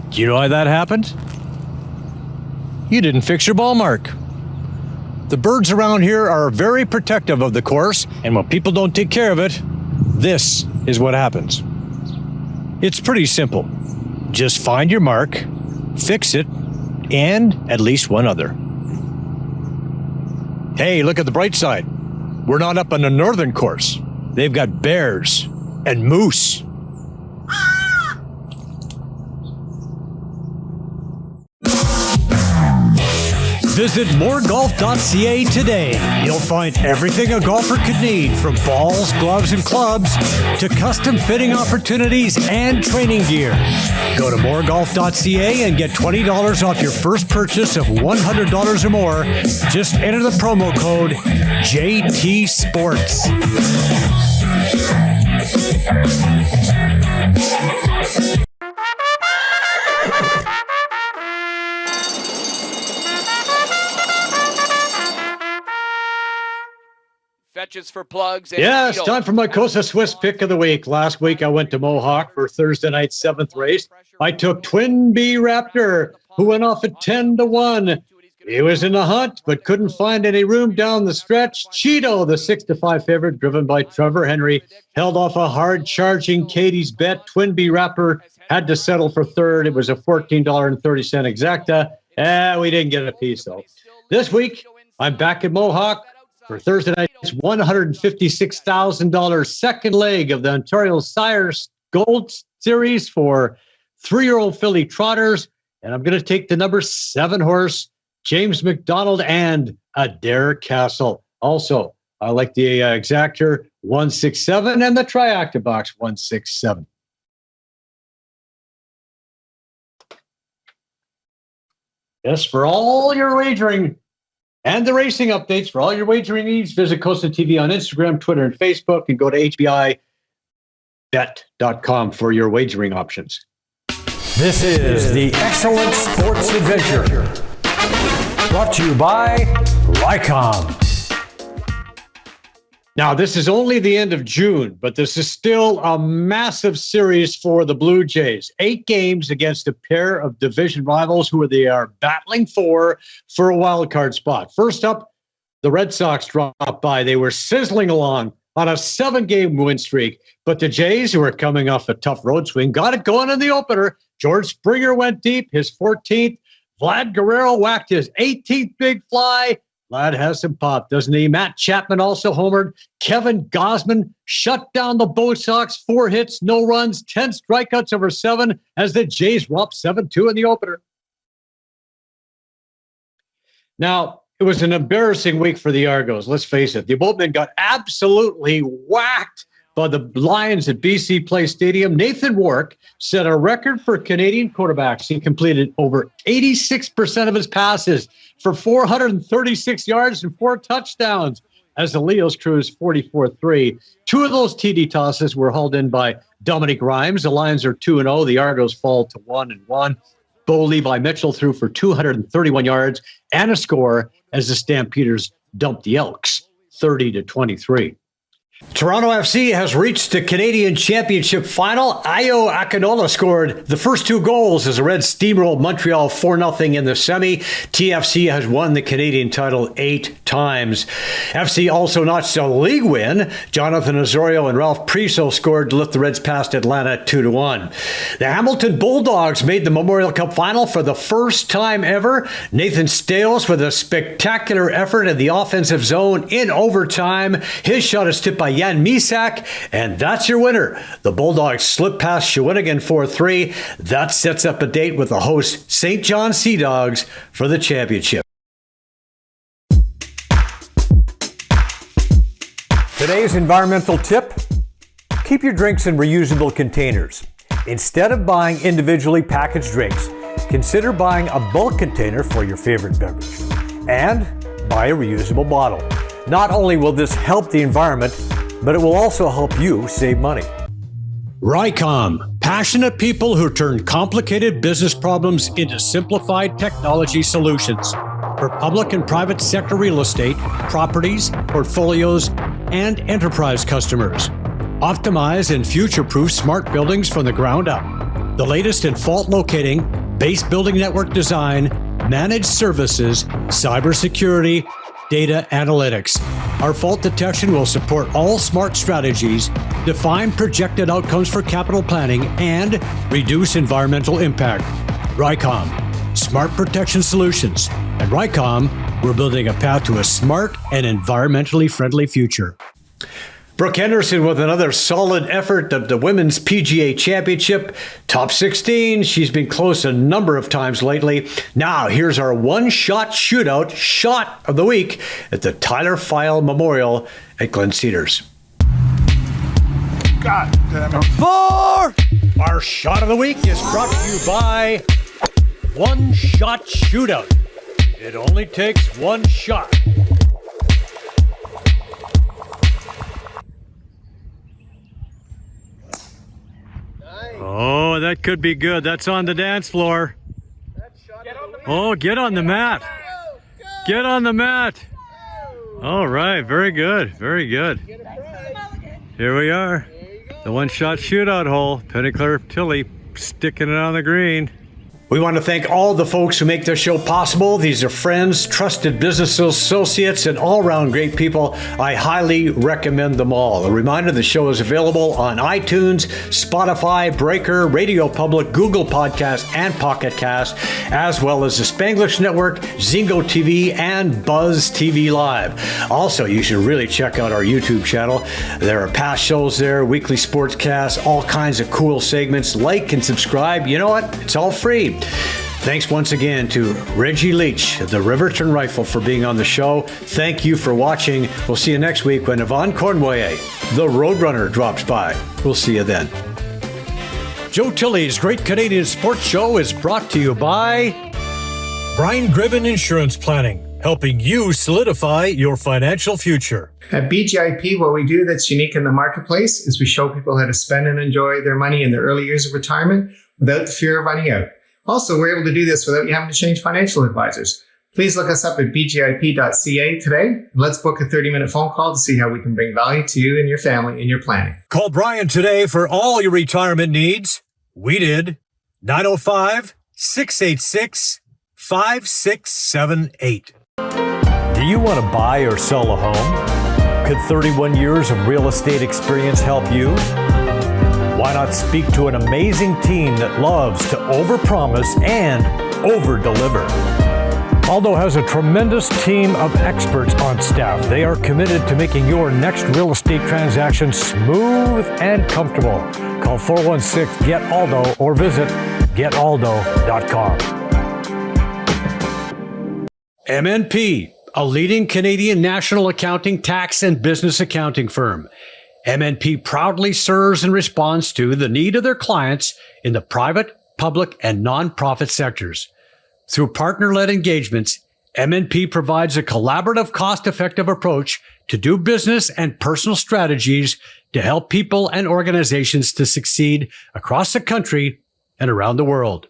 Do you know why that happened? You didn't fix your ball mark. The birds around here are very protective of the course, and when people don't take care of it, this is what happens. It's pretty simple. Just find your mark, fix it, and at least one other. Hey, look at the bright side. We're not up on the northern course. They've got bears and moose. Visit moregolf.ca today. You'll find everything a golfer could need, from balls, gloves, and clubs to custom fitting opportunities and training gear. Go to moregolf.ca and get $20 off your first purchase of $100 or more. Just enter the promo code JT Sports. Fetches for plugs. And Yes, time for my COSA Swiss pick of the week. Last week I went to Mohawk for Thursday night's 7th race. I took Twin B Raptor, who went off at 10-1. He was in the hunt, but couldn't find any room down the stretch. Cheeto, the 6-5 favorite, driven by Trevor Henry, held off a hard-charging Katie's bet. Twin B Raptor had to settle for third. It was a $14.30 exacta. We didn't get a piece, though. This week, I'm back at Mohawk for Thursday night's $156,000 second leg of the Ontario Sires Gold Series for 3-year-old filly trotters. And I'm going to take the number 7 horse, James McDonald, and Adair Castle. Also, I like the exactor 167 and the triactive box 167. Yes, for all your wagering and the racing updates, for all your wagering needs, visit COSA TV on Instagram, Twitter, and Facebook, and go to HBIBet.com for your wagering options. This is the Excellent Sports Adventure, brought to you by Lycom. Now, this is only the end of June, but this is still a massive series for the Blue Jays. 8 games against a pair of division rivals who they are battling for a wild card spot. First up, the Red Sox dropped by. They were sizzling along on a 7-game win streak, but the Jays, who are coming off a tough road swing, got it going in the opener. George Springer went deep, his 14th. Vlad Guerrero whacked his 18th big fly. Vlad has some pop, doesn't he? Matt Chapman also homered. Kevin Gausman shut down the Bo Sox. 4 hits, no runs, 10 strikeouts over 7 as the Jays romped 7-2 in the opener. Now, it was an embarrassing week for the Argos. Let's face it. The Boatmen got absolutely whacked by the Lions at BC Place Stadium. Nathan Wark set a record for Canadian quarterbacks. He completed over 86% of his passes for 436 yards and 4 touchdowns as the Leos cruised 44-3. 2 of those TD tosses were hauled in by Dominic Rhymes. The Lions are 2-0. The Argos fall to 1-1. Bo Levi Mitchell threw for 231 yards and a score as the Stampeders dumped the Elks 30-23. Toronto FC has reached the Canadian Championship final. Ayo Akinola scored the first 2 goals as the Reds steamrolled Montreal 4-0 in the semi. TFC has won the Canadian title 8 times. FC also notched a league win. Jonathan Osorio and Ralph Priso scored to lift the Reds past Atlanta 2-1. The Hamilton Bulldogs made the Memorial Cup final for the first time ever. Nathan Stales with a spectacular effort in the offensive zone in overtime. His shot is tipped by Jan Misak, and that's your winner. The Bulldogs slip past Shawinigan 4-3. That sets up a date with the host St. John Sea Dogs for the championship. Today's environmental tip: keep your drinks in reusable containers. Instead of buying individually packaged drinks, consider buying a bulk container for your favorite beverage. And buy a reusable bottle. Not only will this help the environment, but it will also help you save money. Rycom, passionate people who turn complicated business problems into simplified technology solutions for public and private sector real estate, properties, portfolios, and enterprise customers. Optimize and future-proof smart buildings from the ground up. The latest in fault locating, base building network design, managed services, cybersecurity, data analytics. Our fault detection will support all smart strategies, define projected outcomes for capital planning, and reduce environmental impact. Rycom, smart protection solutions. At Rycom, we're building a path to a smart and environmentally friendly future. Brooke Henderson with another solid effort at the Women's PGA Championship. Top 16. She's been close a number of times lately. Now, here's our one-shot shootout shot of the week at the Tyler File Memorial at Glen Cedars. God damn it. 4! Our shot of the week is brought to you by One Shot Shootout. It only takes one shot. Oh, that could be good. That's on the dance floor. Oh, get on the mat. Get on the mat. All right, very good. Very good. Here we are. The one-shot shootout hole. Pennyclare Tilley sticking it on the green. We want to thank all the folks who make this show possible. These are friends, trusted business associates, and all-around great people. I highly recommend them all. A reminder, the show is available on iTunes, Spotify, Breaker, Radio Public, Google Podcast, and Pocket Cast, as well as the Spanglish Network, Zingo TV, and Buzz TV Live. Also, you should really check out our YouTube channel. There are past shows there, weekly sportscasts, all kinds of cool segments. Like and subscribe. You know what? It's all free. Thanks once again to Reggie Leach, the Riverton Rifle, for being on the show. Thank you for watching. We'll see you next week when Yvonne Cornway, the Roadrunner, drops by. We'll see you then. Joe Tilley's Great Canadian Sports Show is brought to you by Brian Gribben Insurance Planning, helping you solidify your financial future. At BGIP, what we do that's unique in the marketplace is we show people how to spend and enjoy their money in the early years of retirement without the fear of running out. Also, we're able to do this without you having to change financial advisors. Please look us up at bgip.ca today. Let's book a 30-minute phone call to see how we can bring value to you and your family in your planning. Call Brian today for all your retirement needs. We did. 905-686-5678. Do you want to buy or sell a home? Could 31 years of real estate experience help you? Why not speak to an amazing team that loves to overpromise and overdeliver? Aldo has a tremendous team of experts on staff. They are committed to making your next real estate transaction smooth and comfortable. Call 416-GET-ALDO or visit getaldo.com. MNP, a leading Canadian national accounting, tax, and business accounting firm. MNP proudly serves and responds to the need of their clients in the private, public, and nonprofit sectors. Through partner-led engagements, MNP provides a collaborative, cost-effective approach to do business and personal strategies to help people and organizations to succeed across the country and around the world.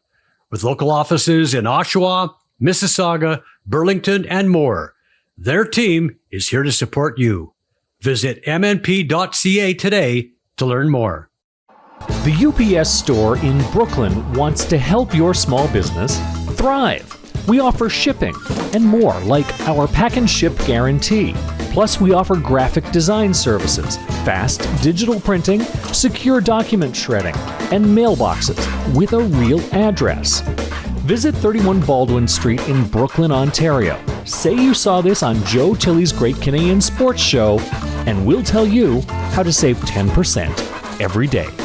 With local offices in Oshawa, Mississauga, Burlington, and more, their team is here to support you. Visit mnp.ca today to learn more. The UPS store in Brooklyn wants to help your small business thrive. We offer shipping and more, like our pack and ship guarantee. Plus, we offer graphic design services, fast digital printing, secure document shredding, and mailboxes with a real address. Visit 31 Baldwin Street in Brooklyn, Ontario. Say you saw this on Joe Tilley's Great Canadian Sports Show and we'll tell you how to save 10% every day.